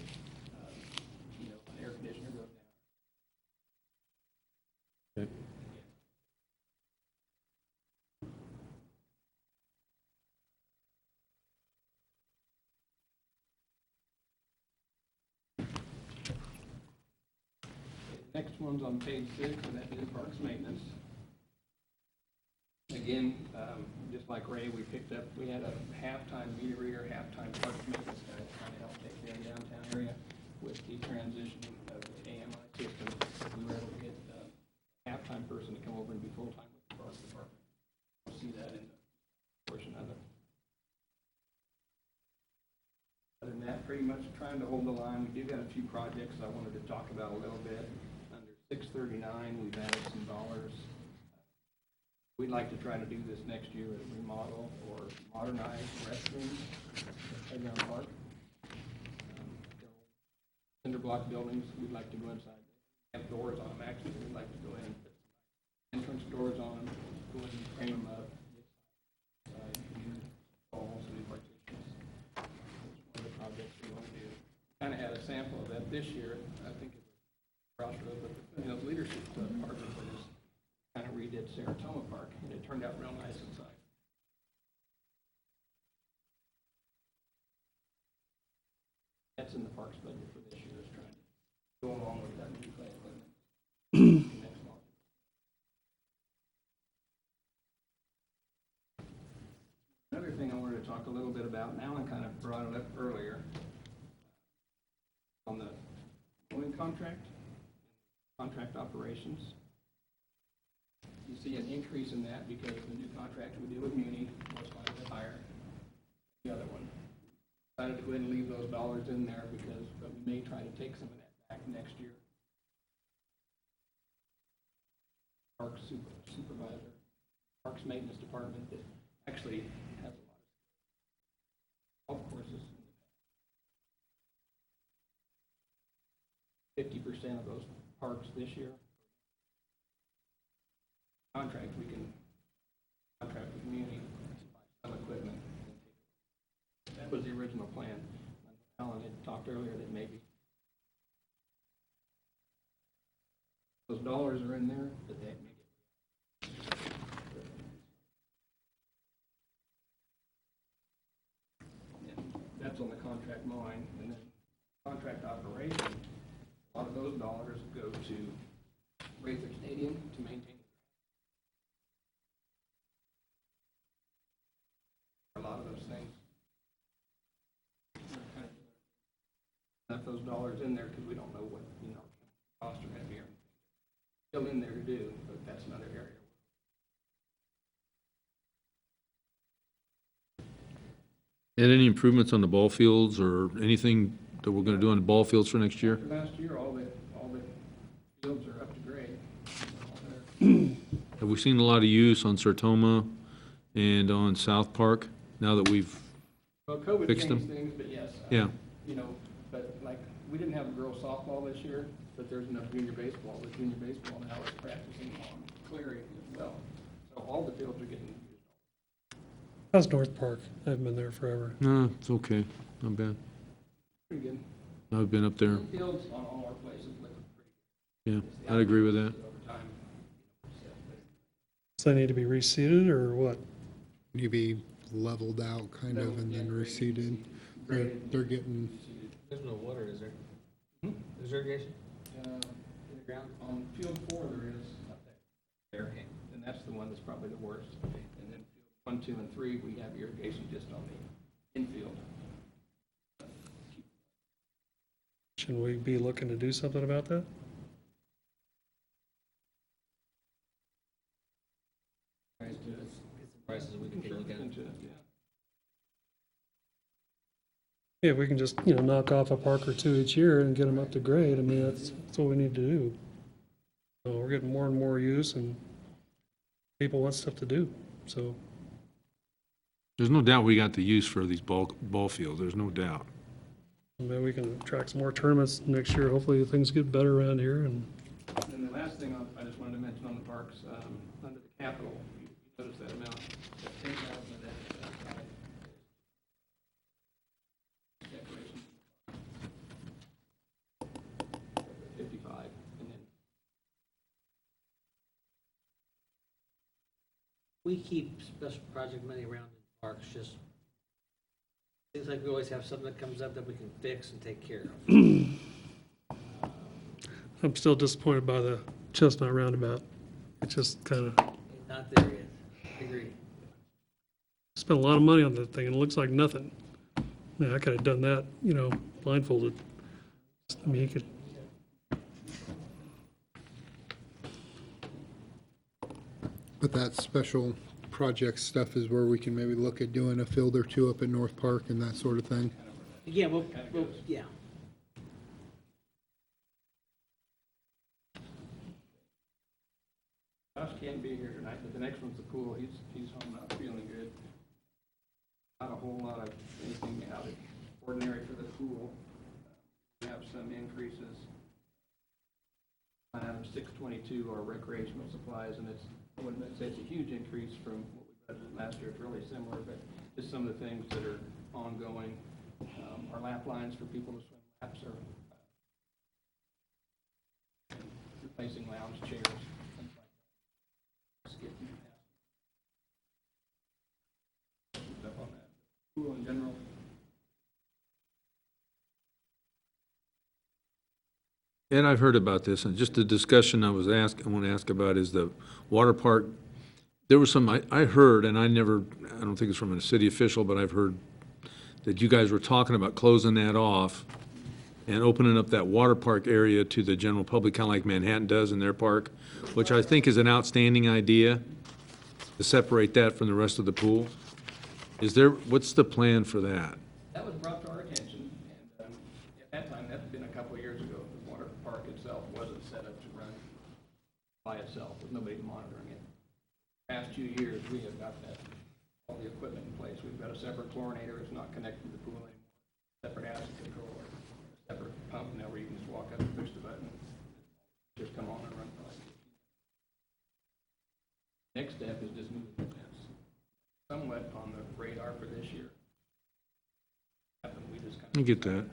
air conditioner goes down. Okay. Next one's on page 6, and that is parks maintenance. Again, just like like Ray, we had a halftime meter reader, halftime park maintenance guy to kind of help take care of downtown area with the transition of the AMI system. We were able to get a halftime person to come over and be full-time with the park department. We'll see that in the portion of it. Other than that, pretty much trying to hold the line. We do got a few projects I wanted to talk about a little bit. Under 639, we've added some dollars. We'd like to try to do this next year, a remodel or modernize restrooms at Playground Park. Cinder block buildings, we'd like to go inside. Have doors on them, actually. We'd like to go in and put some entrance doors on them, go in and frame them up, inside, walls, new partitions. That's one of the projects we want to do. Kind of had a sample of that this year. I think it was Crossroads, but the leadership part of it is kind of redid Saratoga Park, and it turned out real nice inside. That's in the parks budget for this year, is trying to go along with that new play equipment. Next month. Another thing I wanted to talk a little bit about, and Alan kind of brought it up earlier, on the mowing contract operations. You see an increase in that because the new contract we did with Muni was quite a bit higher than the other one. Decided to go ahead and leave those dollars in there because, but we may try to take some of that back next year. Parks supervisor, Parks maintenance department that actually has a lot of golf courses. 50% of those parks this year. Contract, we can contract with Muni to buy some equipment. That was the original plan. Alan had talked earlier that maybe those dollars are in there, that they make it. And that's on the contract mowing, and then contract operation. A lot of those dollars go to Razor Canadian to maintain. A lot of those things. Left those dollars in there because we don't know what, costs are going to be. Still in there to do, but that's another area. And any improvements on the ball fields or anything that we're gonna do on the ball fields for next year? After last year, all the fields are up to grade. Have we seen a lot of use on Sertoma and on South Park now that we've, Well, COVID fixed changed them? things, but yes. Yeah. But like, we didn't have a girls softball this year, but there's enough junior baseball. The junior baseball now is practicing on Cleary as well. So all the fields are getting used. How's North Park? I haven't been there forever. no, it's okay, not bad. Pretty good. I've been up there, The fields on all our places look pretty good. yeah, I'd agree with that. Over time, Does that need to be reseeded or what? You be leveled out kind of and then reseeded. They're getting, There's no water, is there? Hmm? Is there irrigation? in the ground, on field 4 there is up there. And that's the one that's probably the worst. And then field 1, 2, and 3, we have irrigation just on the infield. Should we be looking to do something about that? Get some prices we can take a look at. Into it, yeah. Yeah, if we can just, knock off a park or two each year and get them up to grade, I mean, that's what we need to do. So we're getting more and more use and people want stuff to do, so. There's no doubt we got the use for these ball fields, there's no doubt. Maybe we can attract some more tournaments next year. Hopefully things get better around here and And the last thing I just wanted to mention on the parks, under the capital, you notice that amount, that 10,000 of that side. Decoration. 55, and then We keep special project money around in parks, just, seems like we always have something that comes up that we can fix and take care of. I'm still disappointed by the Chestnut Roundabout. It's just kind of, Not there yet, I agree. spent a lot of money on that thing and it looks like nothing. Yeah, I could have done that, you know, blindfolded. I mean, you could, But that special project stuff is where we can maybe look at doing a field or two up at North Park and that sort of thing. Yeah, yeah. Josh can't be here tonight, but the next one's the pool. He's home not feeling good. Not a whole lot of anything out of ordinary for the pool. We have some increases. Line item 622 are recreational supplies, and I wouldn't say it's a huge increase from what we budgeted last year. It's really similar, but just some of the things that are ongoing. Our lap lines for people to swim laps are replacing lounge chairs. Stuff on that. Pool in general. And I've heard about this, and just the discussion I want to ask about is the water park. There was some, I heard, and I don't think it's from a city official, but I've heard that you guys were talking about closing that off and opening up that water park area to the general public, kind of like Manhattan does in their park, which I think is an outstanding idea, to separate that from the rest of the pool. What's the plan for that? That was brought to our attention, and at that time, that's been a couple of years ago. The water park itself wasn't set up to run by itself with nobody monitoring it. Past 2 years, we have got all the equipment in place. We've got a separate chlorinator. It's not connected to the pool anymore. Separate acid controller, separate pump now where you can just walk up and push the button, just come on and run for like 15 minutes. Next step is just moving the fence. Somewhat on the radar for this year. We just kind of I get that.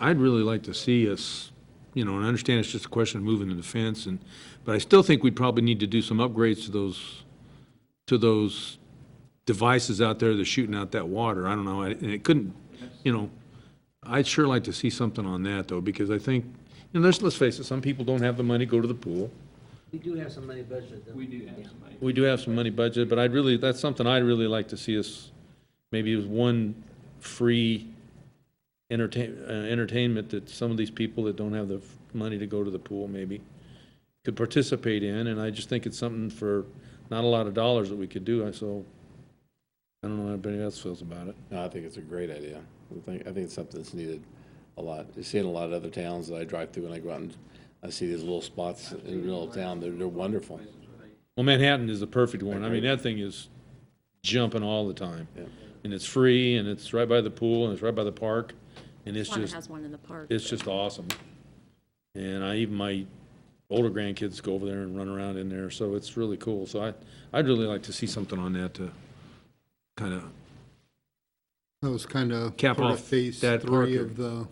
I'd really like to see us, you know, and I understand it's just a question of moving the fence, but I still think we'd probably need to do some upgrades to those devices out there that's shooting out that water. I don't know, and it couldn't, you know, I'd sure like to see something on that, though, because I think, you know, let's face it, some people don't have the money to go to the pool. We do have some money budgeted, though. We do have some money. We do have some money budgeted, but that's something I'd really like to see us, maybe as one free entertainment that some of these people that don't have the money to go to the pool maybe could participate in, and I just think it's something for not a lot of dollars that we could do, so I don't know how anybody else feels about it. No, I think it's a great idea. I think it's something that's needed a lot. You see in a lot of other towns that I drive through and I go out and I see these little spots in the middle of town. They're wonderful. Well, Manhattan is the perfect one. I mean, that thing is jumping all the time. Yeah. And it's free, and it's right by the pool, and it's right by the park, and it's One just, has one in the park. it's just awesome. And even my older grandkids go over there and run around in there, so it's really cool. So I'd really like to see something on that to kind of, That was kind of Cap part of off phase that 3 Parker. of the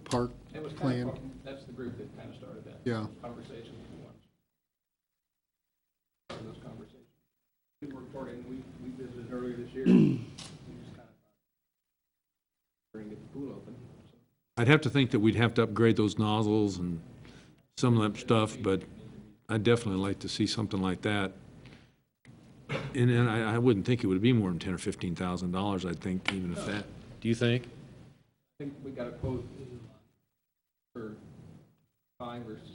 park It was kind plan. of, that's the group that kind of started that. Yeah. Conversation. Those conversations. We were reporting, we visited earlier this year. We just kind of bring the pool open. So I'd have to think that we'd have to upgrade those nozzles and some of that stuff, but I'd definitely like to see something like that. And then I wouldn't think it would be more than $10,000 or $15,000, I think, even if that, do you think? I think we got a quote for 5 or 6.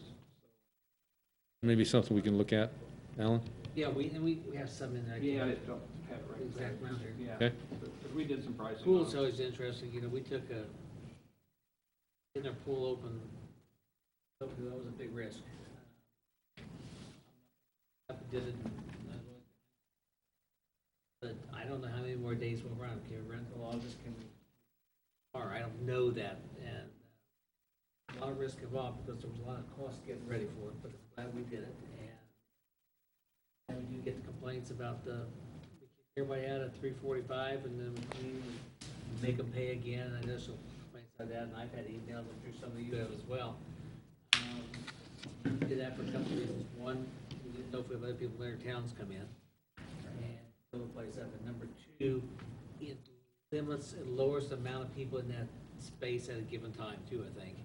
Maybe something we can look at, Alan? Yeah, we have some in there. Yeah, I don't have it right. Exact amount here. Yeah. Okay. But we did some pricing. Pool on is it. always interesting, you know, we took in our pool open, that was a big risk. Did it, but I don't know how many more days we'll run. Can we run till August? Can we? Or I don't know that, and a lot of risk involved because there was a lot of cost getting ready for it, but I'm glad we did it. And we do get the complaints about we kick everybody out at 3:45, and then we make them pay again. And I know some complaints like that, and I've had emails. I'm sure some of you have as well. We did that for a couple of reasons. One, we didn't know if we have other people in their towns come in and fill the place up. And number two, it limits, it lowers the amount of people in that space at a given time too, I think.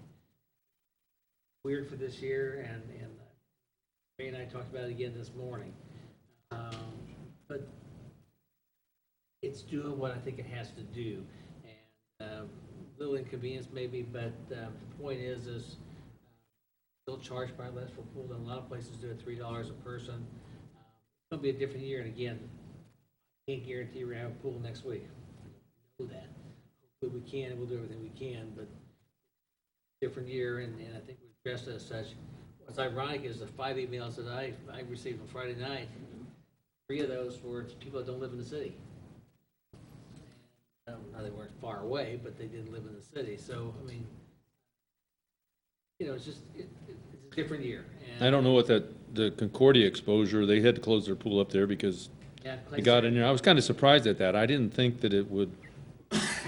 Weird for this year, and Ray and I talked about it again this morning. but it's doing what I think it has to do. And little inconvenience maybe, but the point is still charge probably less for pool than a lot of places do at $3 a person. It's gonna be a different year, and again, I can't guarantee we're gonna have a pool next week. I know that. Hopefully we can, and we'll do everything we can, but different year, and I think we addressed it as such. What's ironic is the 5 emails that I received on Friday night, 3 of those were people that don't live in the city. Now they weren't far away, but they didn't live in the city. So, I mean, you know, it's just, it's a different year. And I don't know what the Concordia exposure, they had to close their pool up there because yeah, they got in there. I was kind of surprised at that. I didn't think that it would,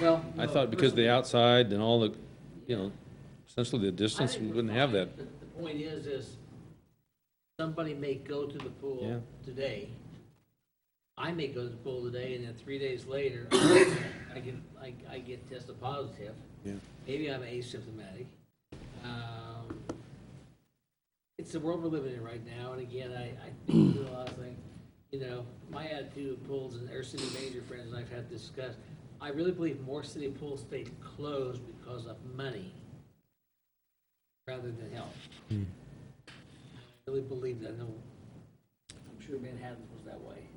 Well, I no, thought because of the first- outside and all the, you know, essentially the I distance, think we we're wouldn't have fine. that. The point is somebody may go to the Yeah. pool today. I may go to the pool today, and then 3 days later, I get tested positive. Yeah. Maybe I'm asymptomatic. It's the world we're living in right now, and again, I think do a lot of things. You know, my attitude of pools, and our city manager friends and I've had discussed, I really believe more city pools stayed closed because of money rather than health. I really believe that. I know, I'm sure Manhattan was that way.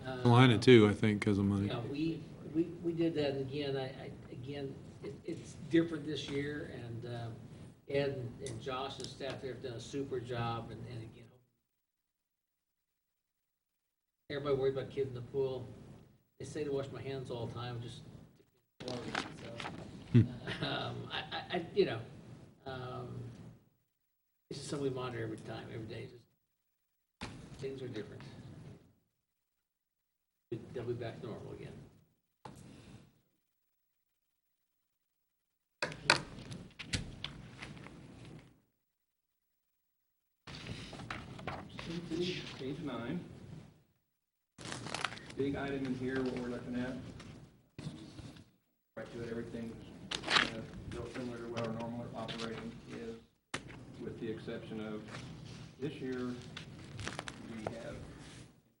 Carolina too, I think, because of money. Yeah, we did that, and again, it's different this year, and Ed and Josh and staff there have done a super job, and again, everybody worried about kids in the pool. They say to wash my hands all the time, just so, you know, it's just something we monitor every time, every day. Just things are different. They'll be back to normal again. Page 9. Big item in here, what we're looking at. Right to it, everything's real similar to what our normal operating is, with the exception of this year, we have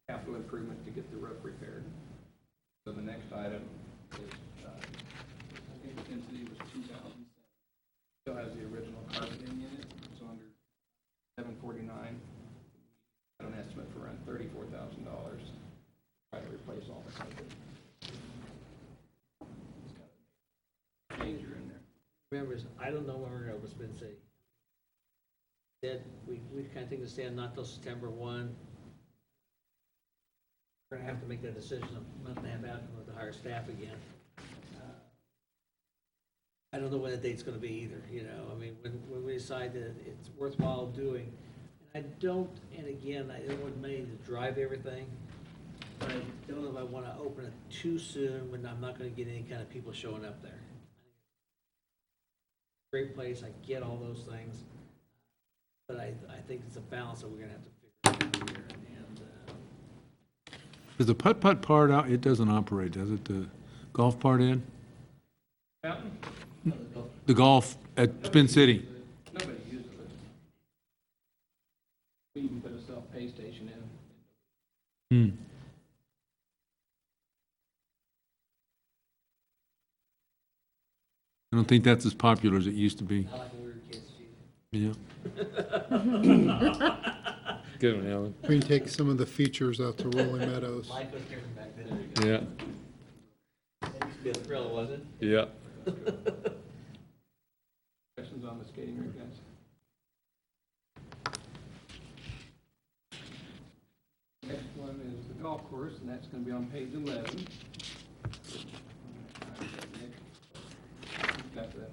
capital improvement to get the roof repaired. So the next item is, I think the density was 2,000. Still has the original carpeting in it, so under 749. Got an estimate for around $34,000. Try to replace all the carpet. It's got a changer in there. Remember, I don't know when we're going to spend city. Said we kind of take the stand not till September 1. We're going to have to make that decision a month and a half out with the hire staff again. I don't know when the date's going to be either, you know. I mean, when we decide that it's worthwhile doing. And I don't, and again, I don't want money to drive everything, but I don't know if I want to open it too soon when I'm not going to get any kind of people showing up there. Great place, I get all those things, but I think it's a balance that we're going to have to figure out here. And Is the putt-putt part out? It doesn't operate, does it? The golf part in? Fountain? The golf at Spin City? Nobody uses it. We even put a self-pay station in. I don't think that's as popular as it used to be. I like when we were kids, Yeah. Good one, Alan. We can take some of the features out to Rolling Meadows. life was different back then. Yeah, That used to be a thrill, wasn't it? yeah. Questions on the skating rink, guys? Next one is the golf course, and that's gonna be on page 11. Got the,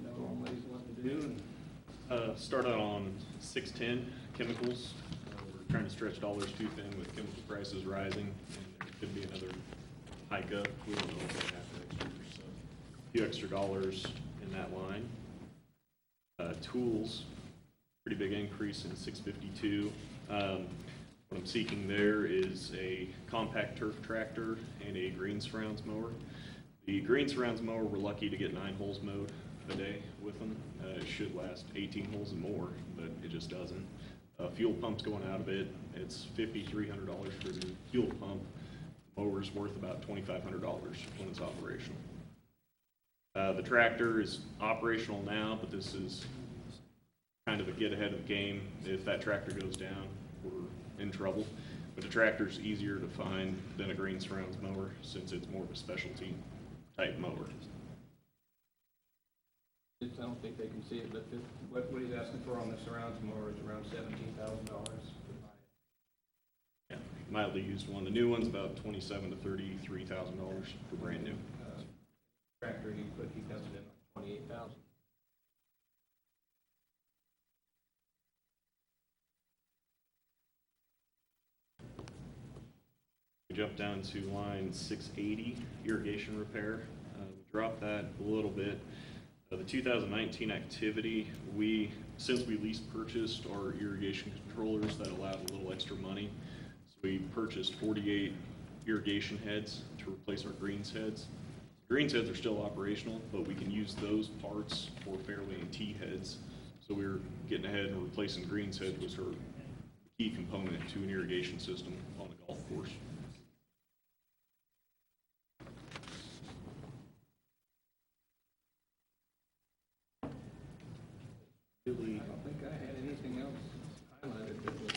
on what he's wanting to do, and Start out on 610 chemicals. We're trying to stretch dollars too thin with chemical prices rising, and there could be another hike up. We don't know what's going to happen next year, so a few extra dollars in that line. Tools, pretty big increase in 652. What I'm seeking there is a compact turf tractor and a greens rounds mower. The greens rounds mower, we're lucky to get 9 holes mowed a day with them. It should last 18 holes and more, but it just doesn't. Fuel pump's going out of it. It's $5,300 for the fuel pump. Mower's worth about $2,500 when it's operational. The tractor is operational now, but this is kind of a get ahead of the game. If that tractor goes down, we're in trouble. But the tractor's easier to find than a green surrounds mower since it's more of a specialty type mower. I don't think they can see it, but what he's asking for on the surrounds mower is around $17,000. Yeah, mildly used one. The new one's about $27,000 to $33,000 for brand new. Tractor, he comes it in like $28,000. We jump down to line 680, irrigation repair. We dropped that a little bit. The 2019 activity, since we lease purchased our irrigation controllers, that allowed a little extra money. So we purchased 48 irrigation heads to replace our greens heads. Greens heads are still operational, but we can use those parts for fairway and tee heads. So we were getting ahead and replacing greens head was our key component to an irrigation system on the golf course. I don't think I had anything else highlighted that was.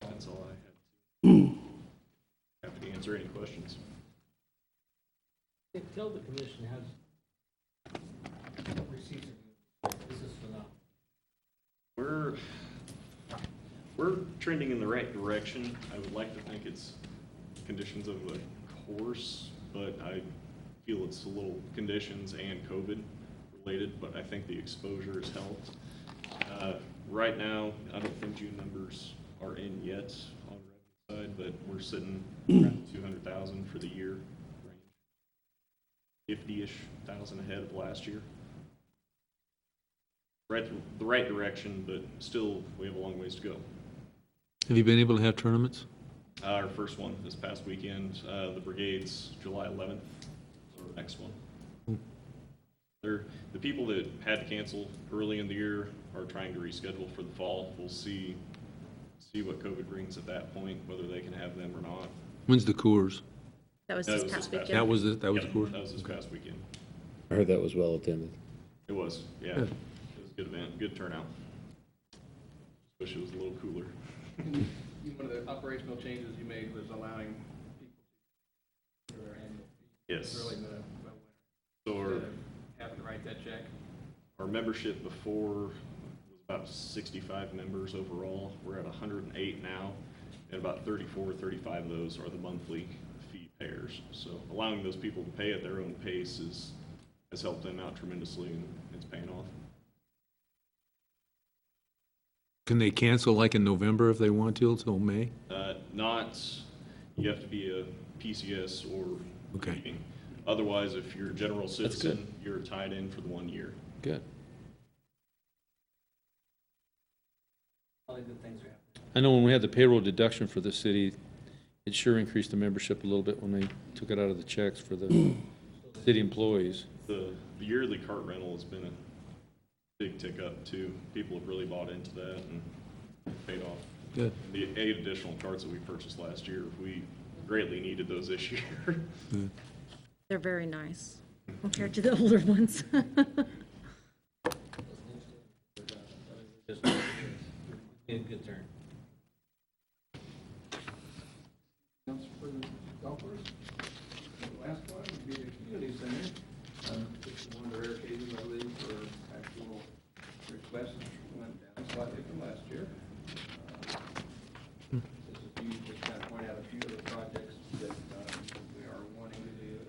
That's all I had. Happy to answer any questions. Tell the commission how receipts are, this is phenomenal. We're trending in the right direction. I would like to think it's conditions of the course, but I feel it's a little conditions and COVID related, but I think the exposure has helped. Right now, I don't think June numbers are in yet on the revenue side, but we're sitting around 200,000 for the year range, 50-ish thousand ahead of last year. The right direction, but still we have a long ways to go. Have you been able to have tournaments? Our first one this past weekend, the Brigade's July 11th, or the next one. The people that had to cancel early in the year are trying to reschedule for the fall. We'll see what COVID brings at that point, whether they can have them or not. When's the Coors? That was That this was past this past- weekend. That was the Yep, Coors? that was this past weekend. I heard that was well attended. It was, yeah. Good. It was a good event, good turnout. Wish it was a little cooler. One of the operational changes you made was allowing people to do their annual fee. Yes. Really the winner. So Instead of having to write that check. our membership before was about 65 members overall. We're at 108 now, and about 34, 35 of those are the monthly fee payers. So allowing those people to pay at their own pace has helped them out tremendously, and it's paying off. Can they cancel like in November if they want to till May? You have to be a PCS or Okay. leaving. Otherwise, if you're a general good. citizen, you're tied in for the 1 year. Good. All the good things are happening. I know when we had the payroll deduction for the city, it sure increased the membership a little bit when they took it out of the checks for the city employees. The yearly cart rental has been a big tick up too. People have really bought into that and paid off. Good. The 8 additional carts that we purchased last year, we greatly needed those this year. They're very nice compared to the older ones. Just be a good turn. Else for the golfers? The last one would be the community center. This is one of the rare cases, I believe, for actual requests went down slightly from last year. This is you just kind of point out a few of the projects that we are wanting to do,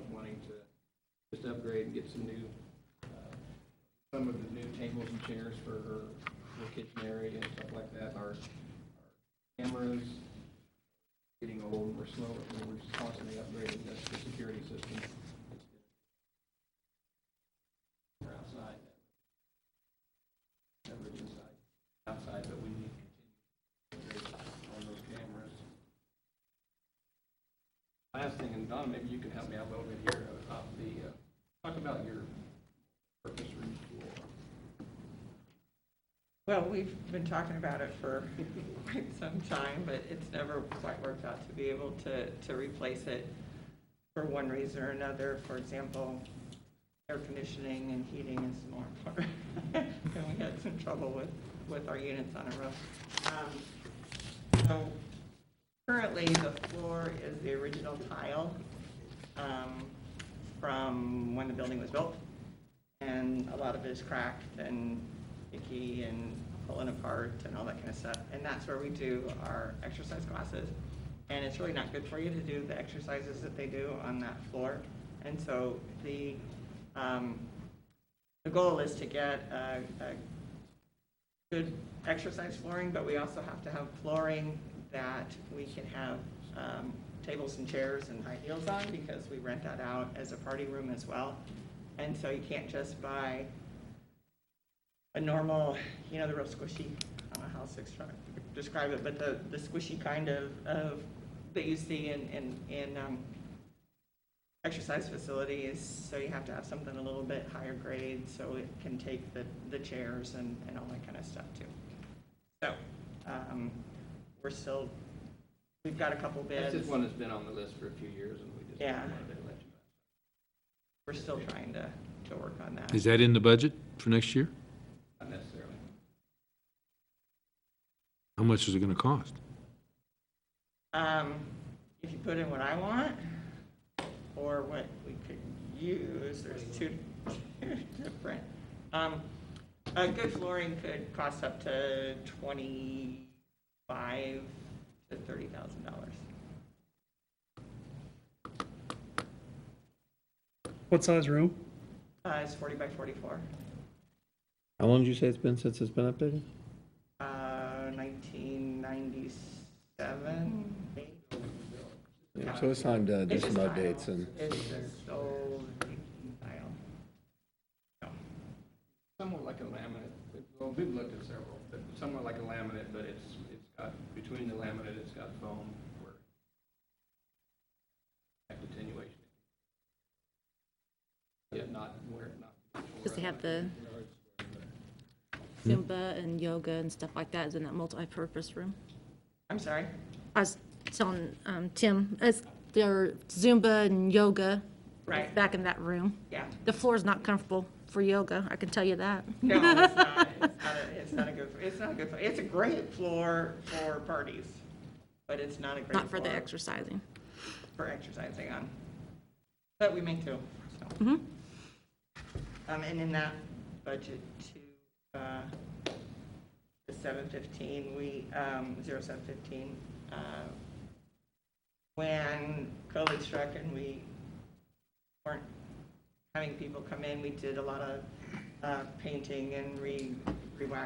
wanting to just upgrade and get some new, some of the new tables and chairs for her kitchen area and stuff like that. Our cameras getting old, we're slow, we're just constantly upgrading the security system. We're outside, never inside, outside, but we need to continue on those cameras. Last thing, and Donna, maybe you can help me out a little bit here, talk about your purpose for each floor. Well, we've been talking about it for quite some time, but it's never quite worked out to be able to replace it for one reason or another. For example, air conditioning and heating is more important. And we had some trouble with our units on a roof. So currently, the floor is the original tile from when the building was built. And a lot of it is cracked and icky and pulling apart and all that kind of stuff. And that's where we do our exercise classes. And it's really not good for you to do the exercises that they do on that floor. And so the goal is to get a good exercise flooring, but we also have to have flooring that we can have tables and chairs and high heels on, because we rent that out as a party room as well. And so you can't just buy a normal, the real squishy, I don't know how to describe it, but the squishy kind of that you see in exercise facilities. So you have to have something a little bit higher grade so it can take the chairs and all that kind of stuff too. So we've got a couple bids. That's just one that's been on the list for a few years, and we just Yeah. wanted to let you know. We're still trying to work on that. Is that in the budget for next year? Not necessarily. How much is it going to cost? If you put in what I want, or what we could use, there's two different. A good flooring could cost up to $25,000 to $30,000. What size room? It's 40 by 44. How long did you say it's been since it's been updated? 1997. Yeah, so it's time to do It's some just updates tile. and, It's just old tile. Somewhat like a laminate. Well, we've looked at several, but somewhat like a laminate, but it's got, between the laminate, it's got foam where attenuation. Yet not where it not. Because they have the Zumba and yoga and stuff like that is in that multi-purpose room. I'm sorry? I was telling Tim, as their Zumba and yoga Right. back in that room. Yeah. The floor is not comfortable for yoga, I can tell you that. No, it's not. It's not a good. It's a great floor for parties, but it's not a great. Not for the floor exercising. For exercising on. But we make do. So. Mm-hmm. And in that budget to the 715, 0715, when COVID struck and we weren't having people come in, we did a lot of painting and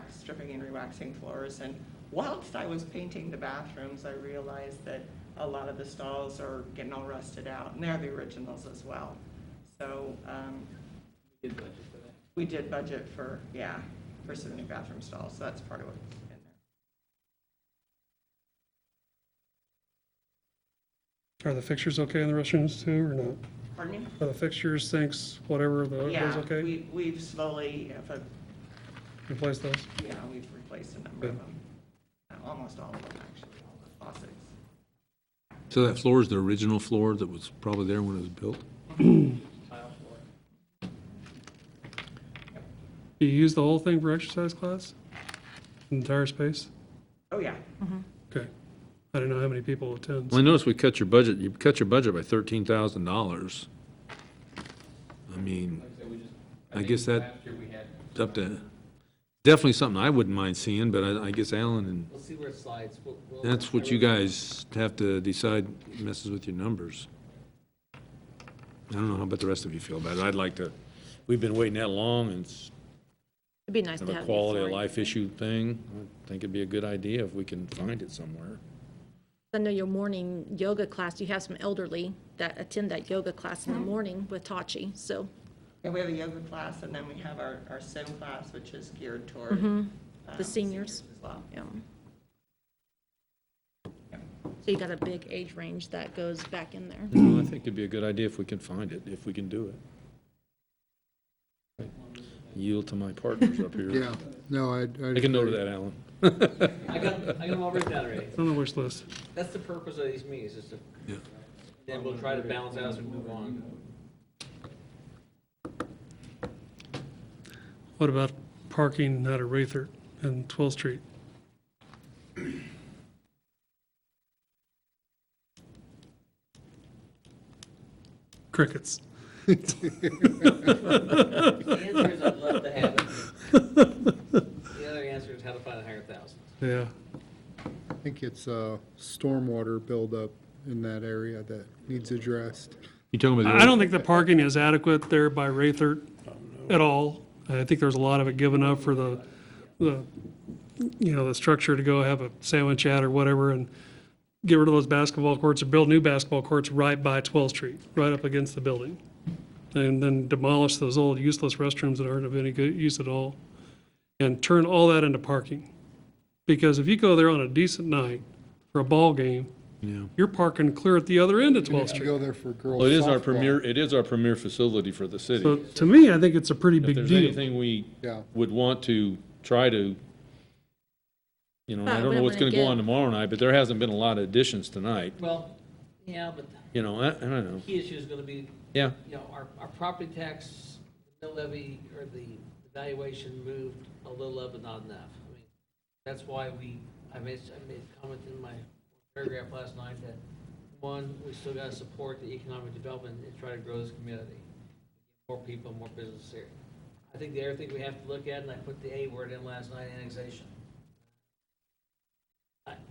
stripping and re-waxing floors. And whilst I was painting the bathrooms, I realized that a lot of the stalls are getting all rusted out, and they're the originals as well. So We did budget for that. we did budget for some new bathroom stalls, so that's part of what's in there. Are the fixtures okay in the restrooms too, or not? Pardon me? Are the fixtures, sinks, whatever, those Yeah, okay? we've slowly, Replace those? we've replaced a number of them. Almost all of them, actually, all the faucets. So that floor is the original floor that was probably there when it was built? Tile floor. Do you use the whole thing for exercise class? Entire space? Oh, yeah. Okay. I don't know how many people attend. Well, I noticed we cut your budget, you cut your budget by $13,000. I mean, Like I said, we just. I think guess that- Last year we had. it's up to, definitely something I wouldn't mind seeing, but I guess Alan, and We'll see where it slides. We'll- that's what you guys have to decide messes with your numbers. I don't know how about the rest of you feel about it. I'd like to, we've been waiting that long, and it's It'd be nice kind to of a have. quality of the life flooring. issue thing. I think it'd be a good idea if we can find it somewhere. I know your morning yoga class, you have some elderly that attend that yoga class in the morning with Tachi, so. Yeah, we have a yoga class, and then we have our sim class, which is geared toward The seniors. as well. Yeah. So you got a big age range that goes back in there. No, I think it'd be a good idea if we can find it, if we can do it. Yield to my partners up here. Yeah, No, I'd Make a note of agree. that, Alan. I got them all written down already. It's on the wish list. That's the purpose of these meetings, is to, Yeah. then we'll try to balance out as we move on. What about parking out of Raythert and 12th Street? Crickets. The answer is I'd love to have it. The other answer is how to find 100,000. Yeah. I think it's stormwater buildup in that area that needs addressed. You talking about the I don't think the parking is adequate there by Raythert at all. I think there's a lot of it given up for the the structure to go have a sandwich at or whatever and get rid of those basketball courts or build new basketball courts right by 12th Street, right up against the building. And then demolish those old useless restrooms that aren't of any good use at all. And turn all that into parking. Because if you go there on a decent night for a ball game, Yeah. you're parking clear at the other end of Even 12th if you Street. go there for girls Well, softball. it is our premier facility for the city. So to me, I think it's a pretty If big there's deal. anything we Yeah. would want to try to, I But don't we know don't what's wanna gonna go on get- tomorrow night, but there hasn't been a lot of additions tonight. Well, yeah, but I don't know. the key issue is gonna be, Yeah, our property tax, mill levy, or the valuation moved a little up, but not enough. I mean, that's why I made a comment in my paragraph last night that, one, we still gotta support the economic development and try to grow this community. More people, more business here. I think the other thing we have to look at, and I put the A word in last night, annexation.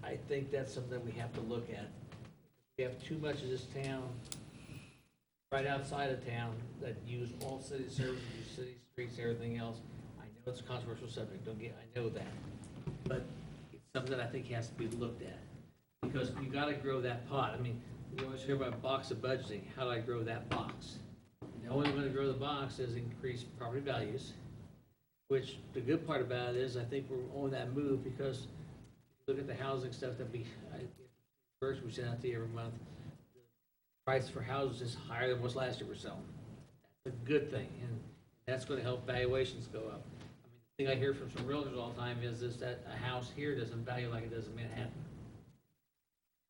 I think that's something we have to look at. We have too much of this town right outside of town that use all city services, use city streets, everything else. I know it's a controversial subject, I know that. But it's something that I think has to be looked at. Because you gotta grow that pot. I mean, you always hear about box of budgeting. How do I grow that box? The only way to grow the box is increase property values, which the good part about it is I think we're on that move because look at the housing stuff first we send out to you every month. The price for houses is higher than what's last year we're selling. That's a good thing, and that's gonna help valuations go up. I mean, the thing I hear from some realtors all the time is that a house here doesn't value like it does in Manhattan.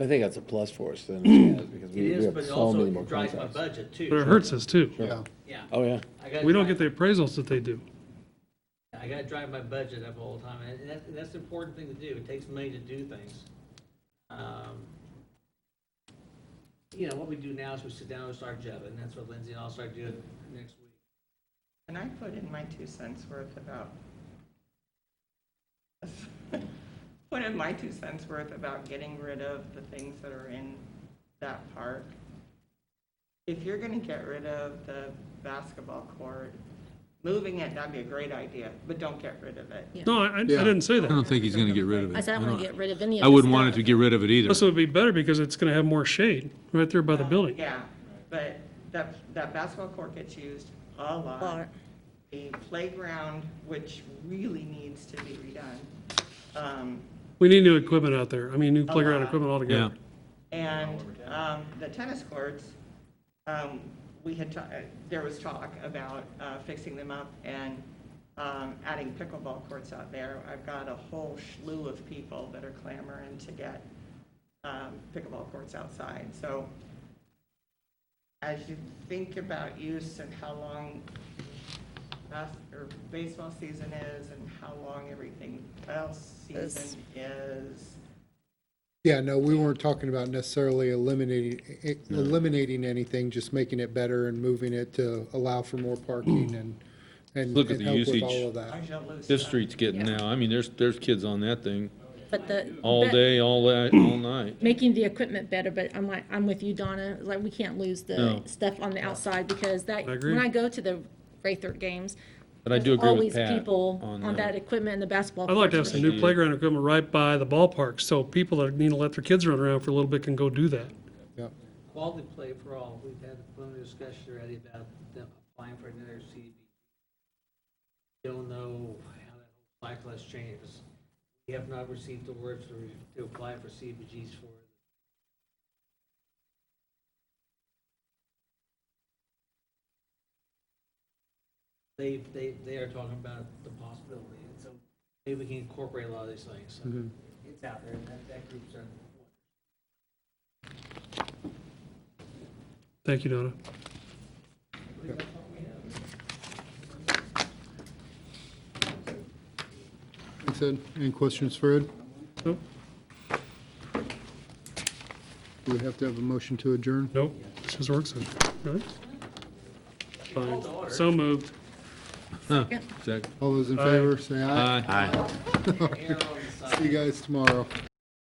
I think that's a plus for us to understand, because It we is, have but it so many also more drives my contracts. budget too. But it hurts us too. Yeah. Yeah. Oh, yeah. I gotta We don't drive- get the appraisals that they do. I gotta drive my budget up all the time, and that's the important thing to do. It takes money to do things. What we do now is we sit down and start jubbing, and that's what Lindsay and I'll start doing next week. And I put in my 2 cents worth about, put in my 2 cents worth about getting rid of the things that are in that park. If you're gonna get rid of the basketball court, moving it, that'd be a great idea, but don't get rid of it. No, I Yeah. didn't say I that. don't think he's gonna get rid of it. I said I don't want to get rid of any of I this wouldn't want it stuff. to get rid of it either. Plus, it would be better because it's going to have more shade right there by the building. Yeah, but that basketball court gets used a lot. Lot. The playground, which really needs to be redone. We need new equipment out there. I mean, new playground lot. equipment altogether. And the tennis courts, there was talk about fixing them up and adding pickleball courts out there. I've got a whole slew of people that are clamoring to get pickleball courts outside. So as you think about use and how long baseball season is and how long everything else season is, Yeah, no, we weren't talking about necessarily eliminating anything, just making it better and moving it to allow for more parking and Look at and the help with usage. all of that. I shall lose Fifth time. Street's getting now, I mean, there's kids on that thing But all but day, all night. making the equipment better, but I'm with you, Donna, like, we can't lose the No. stuff on the outside because that, I agree. when I go to the Raythert games, But I do there's agree with always Pat people on on that. that equipment and the basketball I'd like to have courts. some new playground equipment right by the ballpark, so people that need to let their kids run around for a little bit can go do that. Yep. Quality play for all. We've had a plenty of discussion already about them applying for another CDB. Don't know how that whole cycle has changed. We have not received the words to apply for CBGs for it. They are talking about the possibility, and so maybe we can incorporate a lot of these things. So it's out there, and that group's done. Thank you, Donna. Thanks, Ed. Any questions for Ed? Nope, Do we have to have a motion to adjourn? nope, it's just a work session, right? Fine, so moved. Second. All those in Aye. favor, say aye. Aye. Err on the side. See you guys tomorrow.